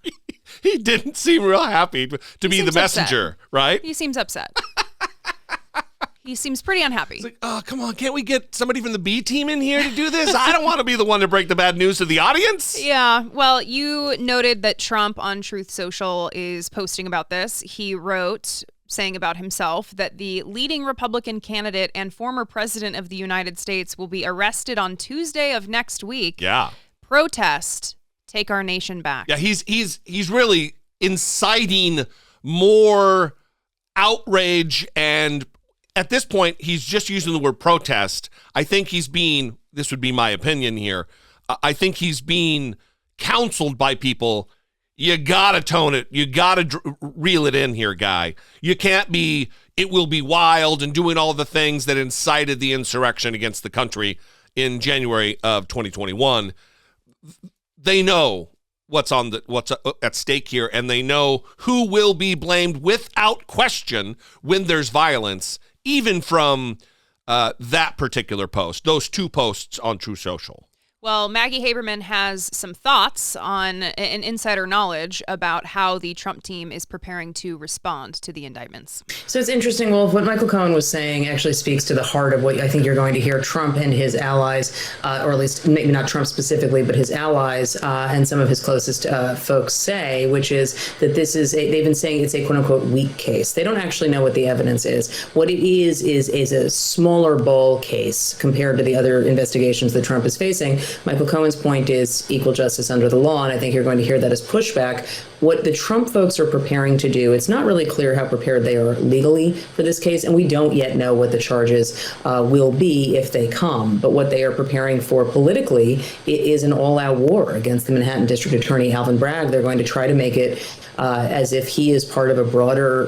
He didn't seem real happy to be the messenger, upset. Right? He seems upset. He seems pretty unhappy. It's like, oh, come on, can't we get somebody from the B team in here to do this? I don't want to be the one to break the bad news to the audience. Yeah, well, you noted that Trump on Truth Social is posting about this. He wrote, saying about himself, that the leading Republican candidate and former president of the United States will be arrested on Tuesday of next week. Yeah. Protest, take our nation back. Yeah, he's really inciting more outrage, and at this point, he's just using the word protest. I think this would be my opinion here, I think he's being counseled by people. You got to tone it. You got to reel it in here, guy. You can't be, it will be wild and doing all the things that incited the insurrection against the country in January of 2021. They know what's at stake here, and they know who will be blamed without question when there's violence, even from that particular post, those two posts on Truth Social. Well, Maggie Haberman has some thoughts on an insider knowledge about how the Trump team is preparing to respond to the indictments. So it's interesting. Well, what Michael Cohen was saying actually speaks to the heart of what I think you're going to hear Trump and his allies, or at least maybe not Trump specifically, but his allies and some of his closest folks say, which is that they've been saying it's a quote unquote weak case. They don't actually know what the evidence is. What it is a smaller ball case compared to the other investigations that Trump is facing. Michael Cohen's point is equal justice under the law, and I think you're going to hear that as pushback. What the Trump folks are preparing to do, it's not really clear how prepared they are legally for this case, and we don't yet know what the charges will be if they come. But what they are preparing for politically is an all-out war against the Manhattan District Attorney Alvin Bragg. They're going to try to make it as if he is part of a broader,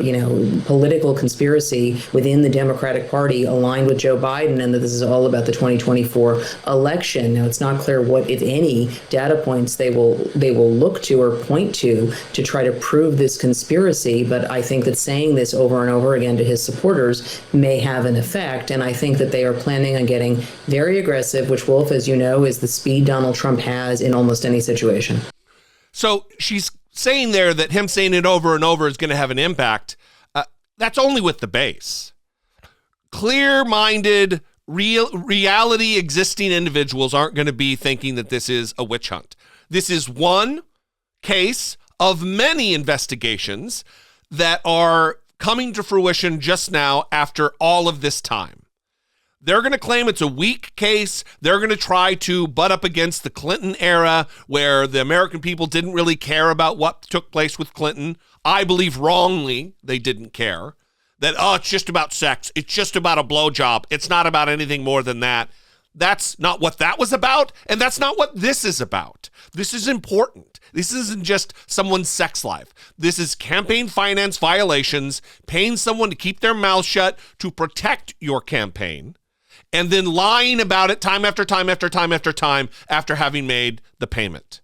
political conspiracy within the Democratic Party aligned with Joe Biden, and that this is all about the 2024 election. Now, it's not clear what, if any, data points they will look to or point to to try to prove this conspiracy. But I think that saying this over and over again to his supporters may have an effect. And I think that they are planning on getting very aggressive, which, Wolf, as you know, is the speed Donald Trump has in almost any situation. So she's saying there that him saying it over and over is going to have an impact. That's only with the base. Clear-minded, reality existing individuals aren't going to be thinking that this is a witch hunt. This is one case of many investigations that are coming to fruition just now after all of this time. They're going to claim it's a weak case. They're going to try to butt up against the Clinton era where the American people didn't really care about what took place with Clinton. I believe wrongly they didn't care. That, it's just about sex. It's just about a blowjob. It's not about anything more than that. That's not what that was about, and that's not what this is about. This is important. This isn't just someone's sex life. This is campaign finance violations, paying someone to keep their mouth shut to protect your campaign, and then lying about it time after time after time after time after having made the payment.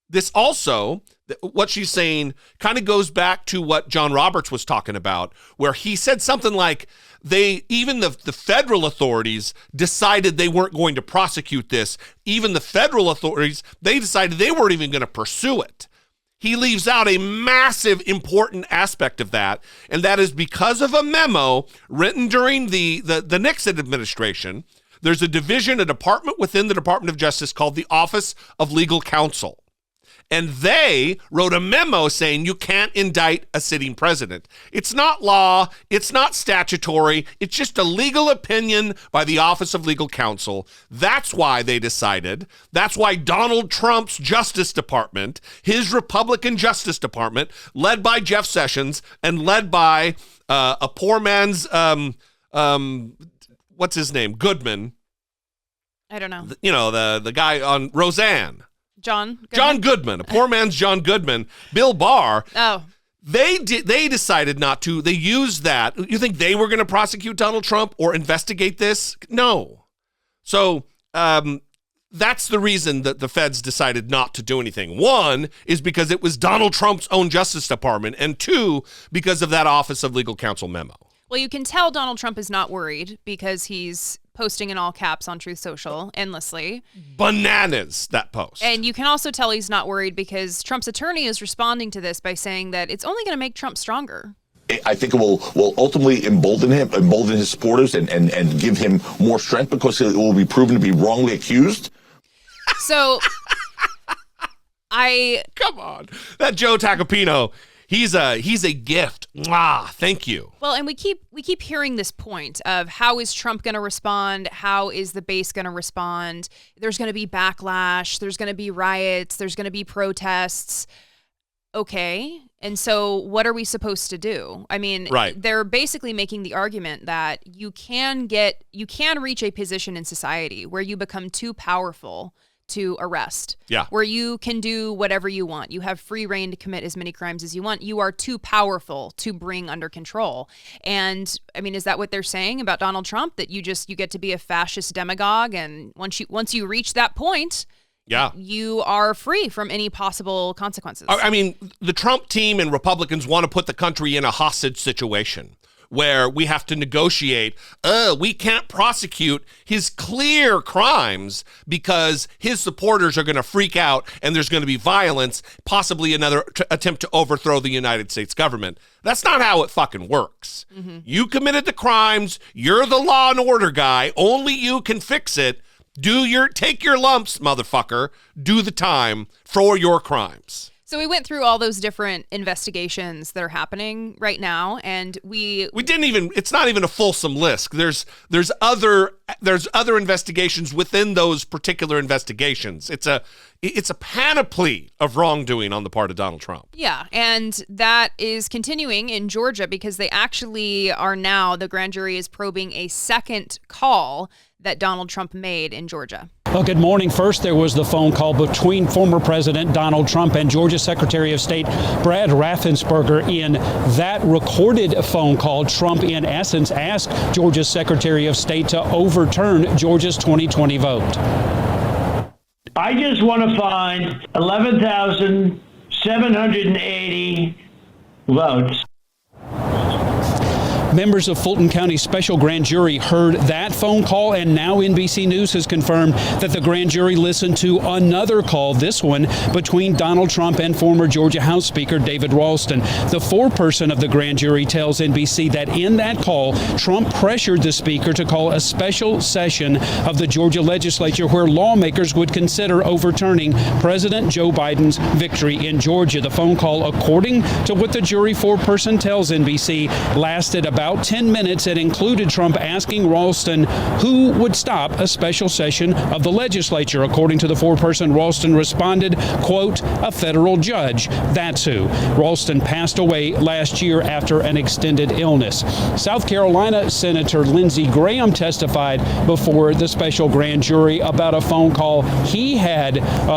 This also, what she's saying, kind of goes back to what John Roberts was talking about, where he said something like even the federal authorities decided they weren't going to prosecute this. Even the federal authorities, they decided they weren't even going to pursue it. He leaves out a massive, important aspect of that, and that is because of a memo written during the Nixon administration. There's a division, a department within the Department of Justice called the Office of Legal Counsel. And they wrote a memo saying you can't indict a sitting president. It's not law. It's not statutory. It's just a legal opinion by the Office of Legal Counsel. That's why they decided. That's why Donald Trump's Justice Department, his Republican Justice Department, led by Jeff Sessions and led by a poor man's, what's his name? Goodman. I don't know. You know, the guy on Roseanne. John Goodman, a poor man's John Goodman, Bill Barr. Oh. They decided not to. They used that. You think they were going to prosecute Donald Trump or investigate this? No. So that's the reason that the feds decided not to do anything. One is because it was Donald Trump's own Justice Department, and two, because of that Office of Legal Counsel memo. Well, you can tell Donald Trump is not worried because he's posting in all caps on Truth Social endlessly. Bananas, that post. And you can also tell he's not worried because Trump's attorney is responding to this by saying that it's only going to make Trump stronger. I think it will ultimately embolden his supporters and give him more strength because it will be proven to be wrongly accused. So, Come on. That Joe Tacopino, he's a gift. Mwah, thank you. Well, and we keep hearing this point of how is Trump going to respond? How is the base going to respond? There's going to be backlash. There's going to be riots. There's going to be protests. Okay. And so what are we supposed to do? I mean, right. They're basically making the argument that you can reach a position in society where you become too powerful to arrest. Yeah. Where you can do whatever you want. You have free reign to commit as many crimes as you want. You are too powerful to bring under control. And I mean, is that what they're saying about Donald Trump? That you get to be a fascist demagogue, and once you reach that point, yeah, you are free from any possible consequences. I mean, the Trump team and Republicans want to put the country in a hostage situation where we have to negotiate. We can't prosecute his clear crimes because his supporters are going to freak out and there's going to be violence, possibly another attempt to overthrow the United States government. That's not how it fucking works. Mm-hmm. You committed the crimes. You're the law and order guy. Only you can fix it. Take your lumps, motherfucker. Do the time for your crimes. So we went through all those different investigations that are happening right now, and we didn't even. It's not even a fulsome list. There's other investigations within those particular investigations. It's a panoply of wrongdoing on the part of Donald Trump. Yeah, and that is continuing in Georgia because they actually are now, the grand jury is probing a second call that Donald Trump made in Georgia. Well, good morning. First, there was the phone call between former President Donald Trump and Georgia Secretary of State Brad Raffensperger. In that recorded phone call, Trump, in essence, asked Georgia's Secretary of State to overturn Georgia's 2020 vote. I just want to find 11,000 780 votes. Members of Fulton County Special Grand Jury heard that phone call, and now NBC News has confirmed that the grand jury listened to another call, this one between Donald Trump and former Georgia House Speaker David Ralston. The foreperson of the grand jury tells NBC that in that call, Trump pressured the speaker to call a special session of the Georgia legislature where lawmakers would consider overturning President Joe Biden's victory in Georgia. The phone call, according to what the jury foreperson tells NBC, lasted about 10 minutes. It included Trump asking Ralston who would stop a special session of the legislature. According to the foreperson, Ralston responded, quote, a federal judge. That's who. Ralston passed away last year after an extended illness. South Carolina Senator Lindsey Graham testified before the special grand jury about a phone call he had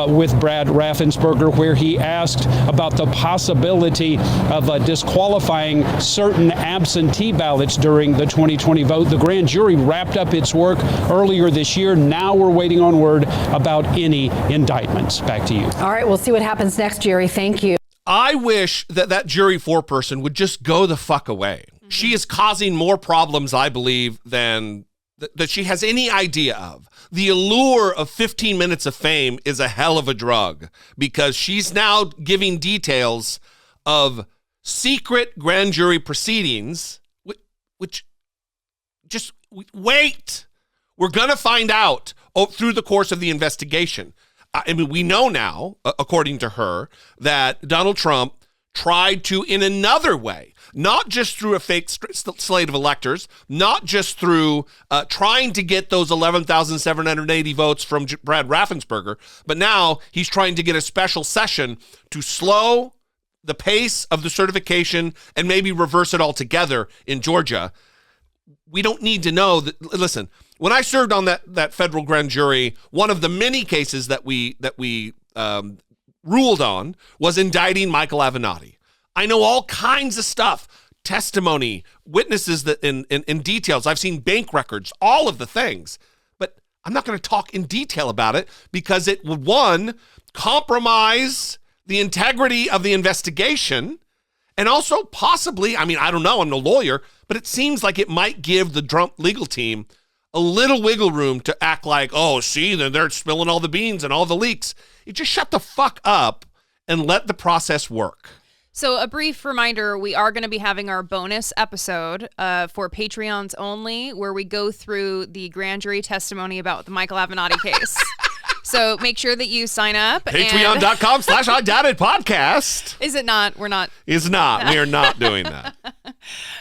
with Brad Raffensperger, where he asked about the possibility of disqualifying certain absentee ballots during the 2020 vote. The grand jury wrapped up its work earlier this year. Now we're waiting on word about any indictments. Back to you. All right, we'll see what happens next, Jerry. Thank you. I wish that jury foreperson would just go the fuck away. She is causing more problems, I believe, than that she has any idea of. The allure of 15 minutes of fame is a hell of a drug, because she's now giving details of secret grand jury proceedings, which just wait. We're going to find out through the course of the investigation. I mean, we know now, according to her, that Donald Trump tried to, in another way, not just through a fake slate of electors, not just through trying to get those 11,780 votes from Brad Raffensperger, but now he's trying to get a special session to slow the pace of the certification and maybe reverse it altogether in Georgia. We don't need to know that. Listen, when I served on that federal grand jury, one of the many cases that we ruled on was indicting Michael Avenatti. I know all kinds of stuff, testimony, witnesses that in details. I've seen bank records, all of the things, but I'm not going to talk in detail about it because it would, one, compromise the integrity of the investigation, and also possibly, I mean, I don't know, I'm no lawyer, but it seems like it might give the Trump legal team a little wiggle room to act like, oh, see, then they're spilling all the beans and all the leaks. You just shut the fuck up and let the process work. So a brief reminder, we are going to be having our bonus episode for Patreons only, where we go through the grand jury testimony about the Michael Avenatti case. So make sure that you sign up. Patreon.com/idoubtitpodcast. Is it not? We're not. It's not. We are not doing that.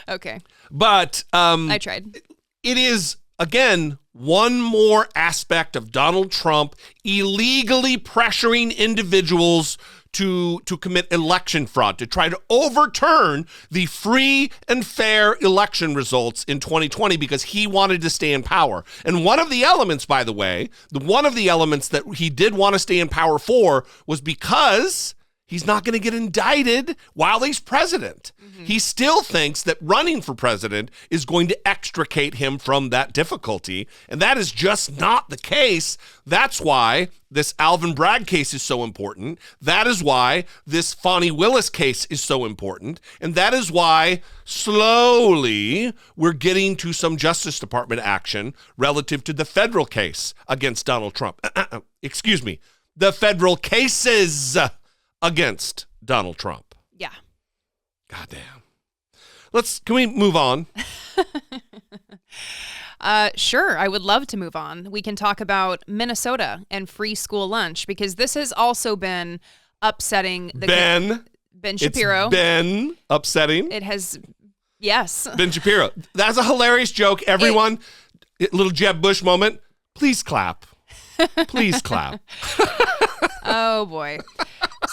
Okay. But I tried. It is, again, one more aspect of Donald Trump illegally pressuring individuals to commit election fraud, to try to overturn the free and fair election results in 2020 because he wanted to stay in power. And one of the elements, by the way, one of the elements that he did want to stay in power for was because he's not going to get indicted while he's president. Mm-hmm. He still thinks that running for president is going to extricate him from that difficulty, and that is just not the case. That's why this Alvin Bragg case is so important. That is why this Fani Willis case is so important, and that is why slowly we're getting to some Justice Department action relative to the federal case against Donald Trump. Excuse me, the federal cases against Donald Trump. Yeah. Goddamn. Can we move on? Sure. I would love to move on. We can talk about Minnesota and free school lunch, because this has also been upsetting Ben Shapiro. It's been upsetting. It has. Yes. Ben Shapiro. That's a hilarious joke. Everyone, little Jeb Bush moment. Please clap. Please clap. Oh, boy.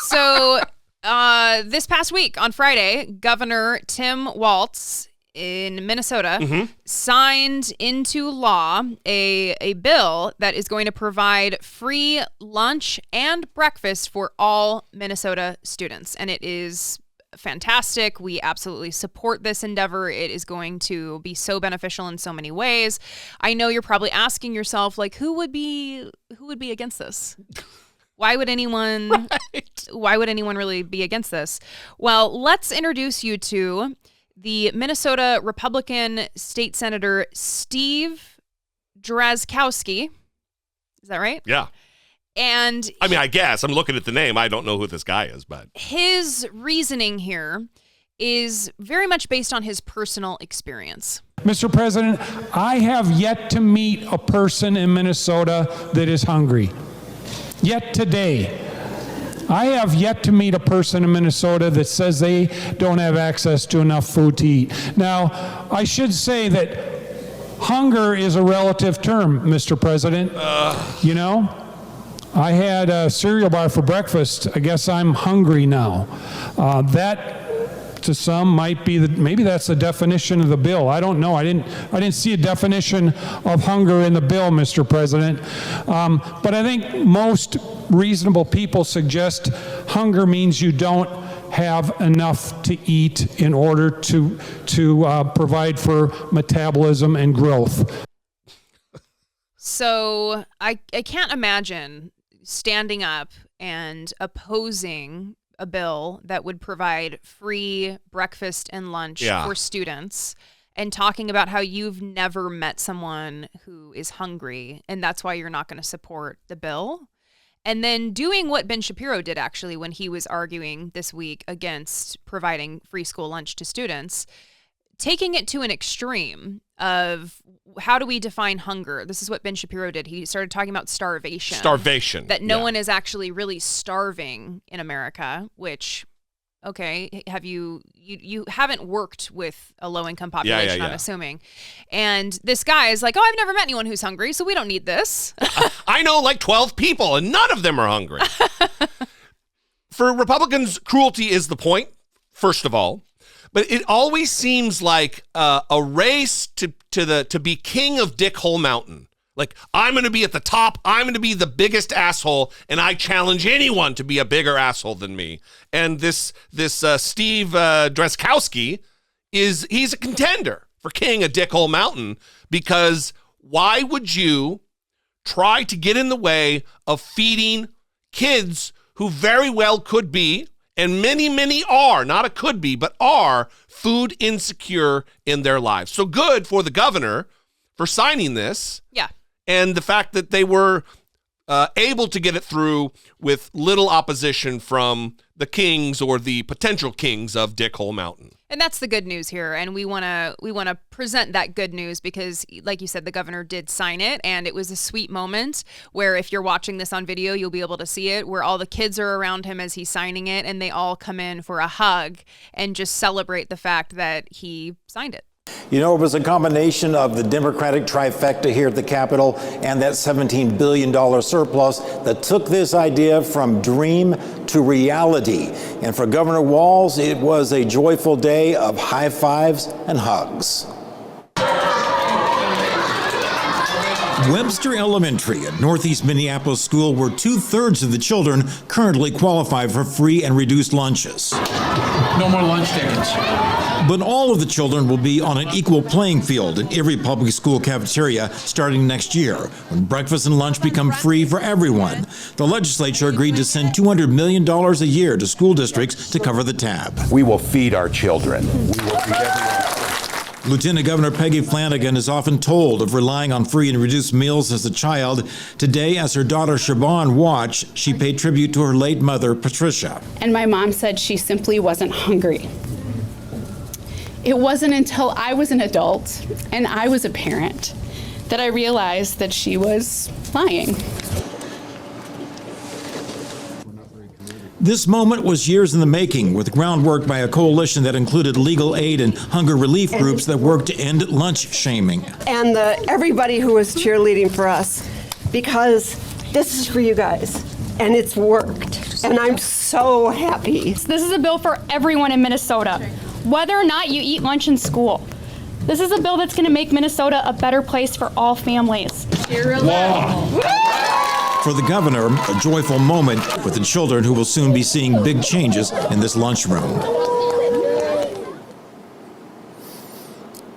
So this past week on Friday, Governor Tim Walz in Minnesota signed into law a bill that is going to provide free lunch and breakfast for all Minnesota students. And it is fantastic. We absolutely support this endeavor. It is going to be so beneficial in so many ways. I know you're probably asking yourself, like, who would be against this? Why would anyone really be against this? Well, let's introduce you to the Minnesota Republican State Senator Steve Drazkowski. Is that right? Yeah. And I mean, I guess I'm looking at the name. I don't know who this guy is, but his reasoning here is very much based on his personal experience. Mr. President, I have yet to meet a person in Minnesota that is hungry. Yet today. I have yet to meet a person in Minnesota that says they don't have access to enough food to eat. Now, I should say that hunger is a relative term, Mr. President. You know, I had a cereal bar for breakfast. I guess I'm hungry now. That to some might be maybe that's the definition of the bill. I don't know. I didn't see a definition of hunger in the bill, Mr. President. But I think most reasonable people suggest hunger means you don't have enough to eat in order to provide for metabolism and growth. So I can't imagine standing up and opposing a bill that would provide free breakfast and lunch for students and talking about how you've never met someone who is hungry and that's why you're not going to support the bill. And then doing what Ben Shapiro did actually when he was arguing this week against providing free school lunch to students, taking it to an extreme of how do we define hunger? This is what Ben Shapiro did. He started talking about starvation. Starvation. That no one is actually really starving in America, which, okay, have you haven't worked with a low-income population, I'm assuming. And this guy is like, oh, I've never met anyone who's hungry, so we don't need this. I know like 12 people, and none of them are hungry. For Republicans, cruelty is the point, first of all. But it always seems like a race to be king of Dickhole Mountain. Like, I'm going to be at the top. I'm going to be the biggest asshole, and I challenge anyone to be a bigger asshole than me. And this Steve Drazkowski he's a contender for king of Dickhole Mountain, because why would you try to get in the way of feeding kids who very well could be, and many, many are, not a could be, but are food insecure in their lives? So good for the governor for signing this. Yeah. And the fact that they were able to get it through with little opposition from the kings or the potential kings of Dickhole Mountain. And that's the good news here, and we want to present that good news because, like you said, the governor did sign it, and it was a sweet moment where if you're watching this on video, you'll be able to see it, where all the kids are around him as he's signing it, and they all come in for a hug and just celebrate the fact that he signed it. You know, it was a combination of the Democratic trifecta here at the Capitol and that $17 billion surplus that took this idea from dream to reality. And for Governor Walz, it was a joyful day of high fives and hugs. Webster Elementary, a northeast Minneapolis school where 2/3 of the children currently qualify for free and reduced lunches. No more lunch tickets. But all of the children will be on an equal playing field in every public school cafeteria starting next year, when breakfast and lunch become free for everyone. The legislature agreed to send $200 million a year to school districts to cover the tab. We will feed our children. We will feed everyone. Lieutenant Governor Peggy Flanagan is often told of relying on free and reduced meals as a child. Today, as her daughter Siobhan watched, she paid tribute to her late mother, Patricia. And my mom said she simply wasn't hungry. It wasn't until I was an adult and I was a parent that I realized that she was lying. This moment was years in the making, with groundwork by a coalition that included legal aid and hunger relief groups that worked to end lunch shaming. And everybody who was cheerleading for us, because this is for you guys, and it's worked. And I'm so happy. This is a bill for everyone in Minnesota, whether or not you eat lunch in school. This is a bill that's going to make Minnesota a better place for all families. For the governor, a joyful moment with the children who will soon be seeing big changes in this lunchroom.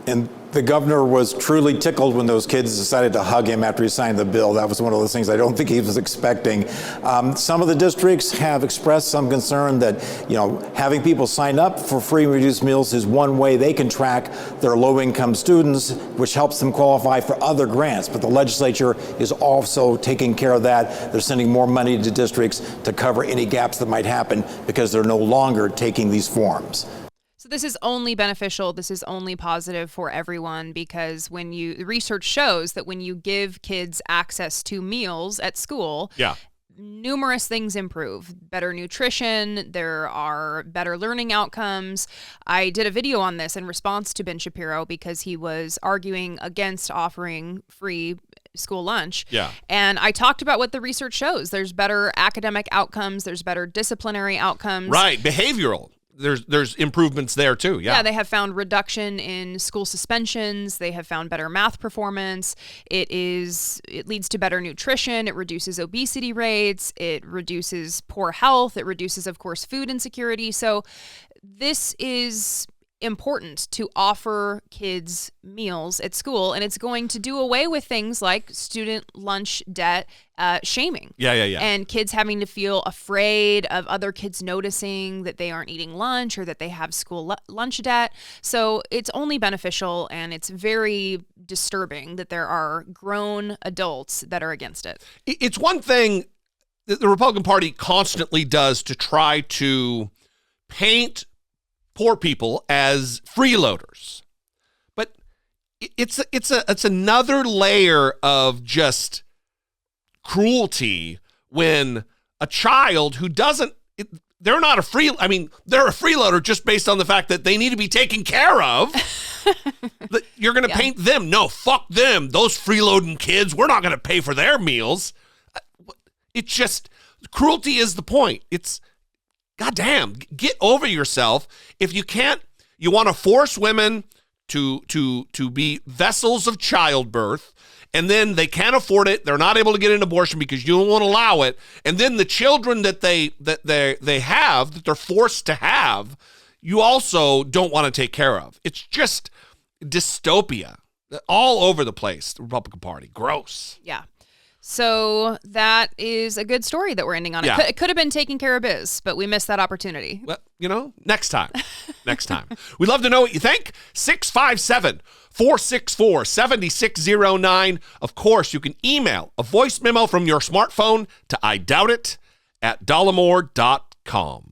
And The governor was truly tickled when those kids decided to hug him after he signed the bill. That was one of those things I don't think he was expecting. Some of the districts have expressed some concern that, having people sign up for free and reduced meals is one way they can track their low-income students, which helps them qualify for other grants. But the legislature is also taking care of that. They're sending more money to districts to cover any gaps that might happen because they're no longer taking these forms. So this is only beneficial. This is only positive for everyone, because the research shows that when you give kids access to meals at school, numerous things improve. Better nutrition, there are better learning outcomes. I did a video on this in response to Ben Shapiro because he was arguing against offering free school lunch. Yeah. And I talked about what the research shows. There's better academic outcomes, there's better disciplinary outcomes. Right, behavioral. There's improvements there too. Yeah, they have found reduction in school suspensions. They have found better math performance. It leads to better nutrition. It reduces obesity rates. It reduces poor health. It reduces, of course, food insecurity. So this is important to offer kids meals at school, and it's going to do away with things like student lunch debt shaming. Yeah. And kids having to feel afraid of other kids noticing that they aren't eating lunch or that they have school lunch debt. So it's only beneficial, and it's very disturbing that there are grown adults that are against it. It's one thing that the Republican Party constantly does to try to paint poor people as freeloaders, but it's another layer of just cruelty when a child who they're not a they're a freeloader just based on the fact that they need to be taken care of. You're going to paint them. No, fuck them. Those freeloading kids, we're not going to pay for their meals. It's just, cruelty is the point. It's, goddamn, get over yourself. If you can't, you want to force women to be vessels of childbirth, and then they can't afford it. They're not able to get an abortion because you won't allow it. And then the children that they have, that they're forced to have, you also don't want to take care of. It's just dystopia all over the place, the Republican Party. Gross. Yeah. So that is a good story that we're ending on. Yeah. It could have been taking care of biz, but we missed that opportunity. Well, next time. Next time. We'd love to know what you think. 657-464-7609. Of course, you can email a voice memo from your smartphone to idoubitit@dollemore.com.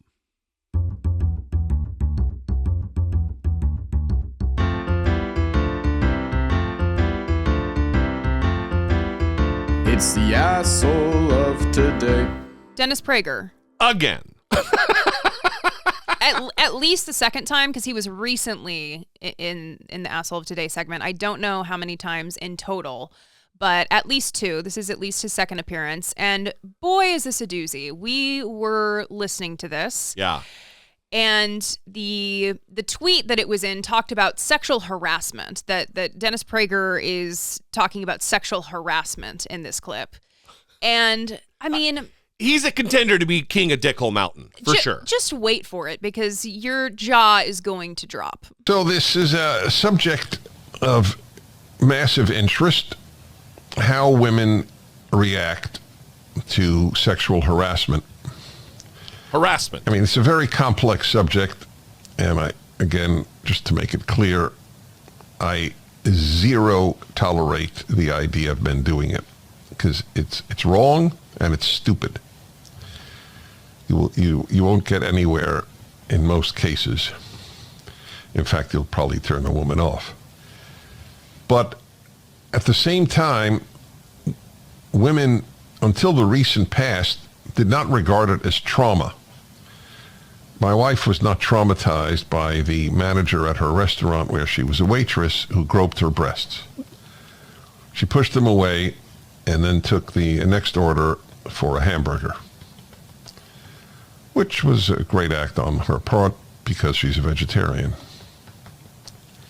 It's the asshole of today. Dennis Prager. Again. At least the second time, because he was recently in the asshole of today segment. I don't know how many times in total, but at least two. This is at least his second appearance. And boy, is this a doozy. We were listening to this. Yeah. And the tweet that it was in talked about sexual harassment, that Dennis Prager is talking about sexual harassment in this clip. And I mean, he's a contender to be king of Dickhole Mountain, for sure. Just wait for it, because your jaw is going to drop. So this is a subject of massive interest, how women react to sexual harassment. Harassment. I mean, it's a very complex subject, and again, just to make it clear, I zero tolerate the idea of men doing it, because it's wrong and it's stupid. You won't get anywhere in most cases. In fact, you'll probably turn the woman off. But at the same time, women, until the recent past, did not regard it as trauma. My wife was not traumatized by the manager at her restaurant where she was a waitress who groped her breasts. She pushed them away and then took the next order for a hamburger, which was a great act on her part because she's a vegetarian.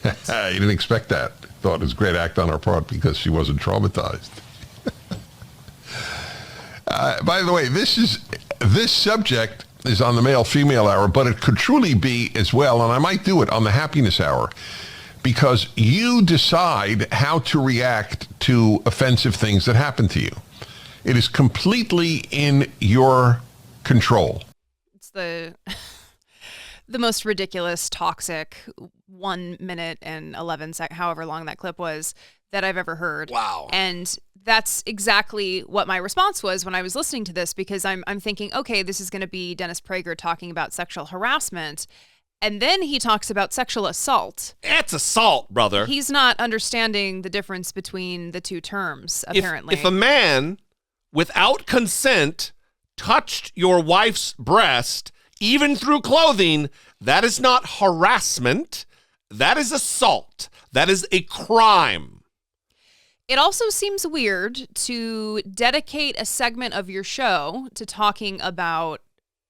You didn't expect that. Thought it was a great act on her part because she wasn't traumatized. By the way, this subject is on the male-female hour, but it could truly be as well, and I might do it on the happiness hour, because you decide how to react to offensive things that happen to you. It is completely in your control. It's the most ridiculous, toxic 1 minute and 11 seconds, however long that clip was, that I've ever heard. Wow. And that's exactly what my response was when I was listening to this, because I'm thinking, okay, this is going to be Dennis Prager talking about sexual harassment. And then he talks about sexual assault. It's assault, brother. He's not understanding the difference between the two terms, apparently. If a man, without consent, touched your wife's breast, even through clothing, that is not harassment. That is assault. That is a crime. It also seems weird to dedicate a segment of your show to talking about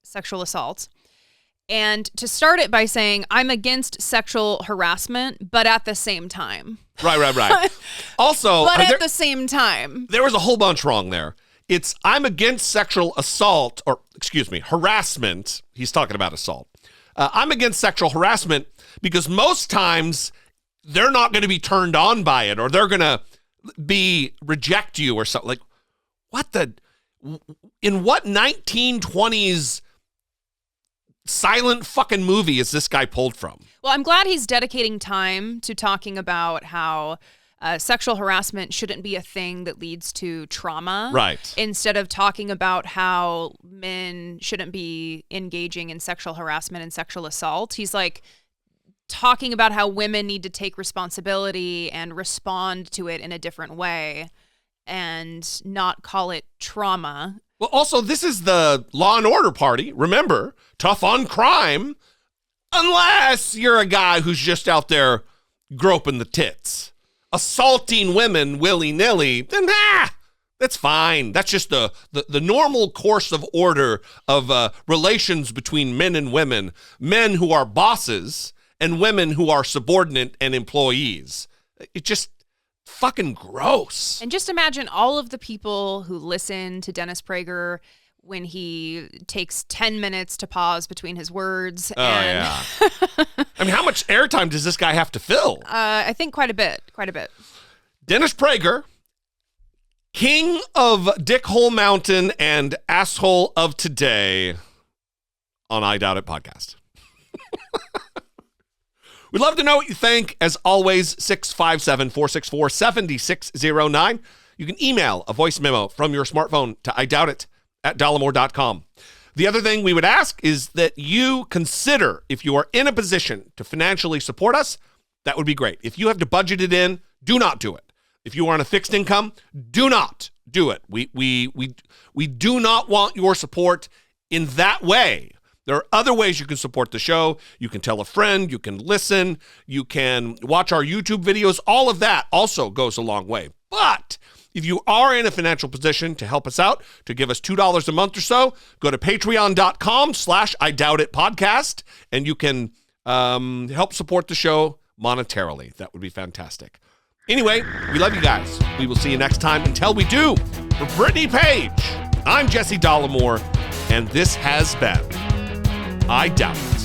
sexual assault and to start it by saying, I'm against sexual harassment, but at the same time. Right. Also, but at the same time. There was a whole bunch wrong there. It's, I'm against sexual assault, or excuse me, harassment. He's talking about assault. I'm against sexual harassment because most times they're not going to be turned on by it, or they're going to reject you or something. Like, what the, in what 1920s silent fucking movie is this guy pulled from? Well, I'm glad he's dedicating time to talking about how sexual harassment shouldn't be a thing that leads to trauma. Right. Instead of talking about how men shouldn't be engaging in sexual harassment and sexual assault. He's like talking about how women need to take responsibility and respond to it in a different way and not call it trauma. Well, also, this is the Law and Order party. Remember, tough on crime, unless you're a guy who's just out there groping the tits. Assaulting women willy-nilly, then that's fine. That's just the normal course of order of relations between men and women, men who are bosses and women who are subordinate and employees. It's just fucking gross. And just imagine all of the people who listen to Dennis Prager when he takes 10 minutes to pause between his words. Yeah. I mean, how much airtime does this guy have to fill? I think quite a bit. Dennis Prager, king of Dickhole Mountain and asshole of today on I Doubt It podcast. We'd love to know what you think. As always, 657-464-7609. You can email a voice memo from your smartphone to idoubitit@dollemore.com. The other thing we would ask is that you consider, if you are in a position to financially support us, that would be great. If you have to budget it in, do not do it. If you are on a fixed income, do not do it. We do not want your support in that way. There are other ways you can support the show. You can tell a friend, you can listen, you can watch our YouTube videos. All of that also goes a long way. But if you are in a financial position to help us out, to give us $2 a month or so, go to patreon.com/IDoubtItPodcast, and you can help support the show monetarily. That would be fantastic. Anyway, we love you guys. We will see you next time. Until we do, for Brittany Page, I'm Jesse Dollemore, and this has been I Doubt It.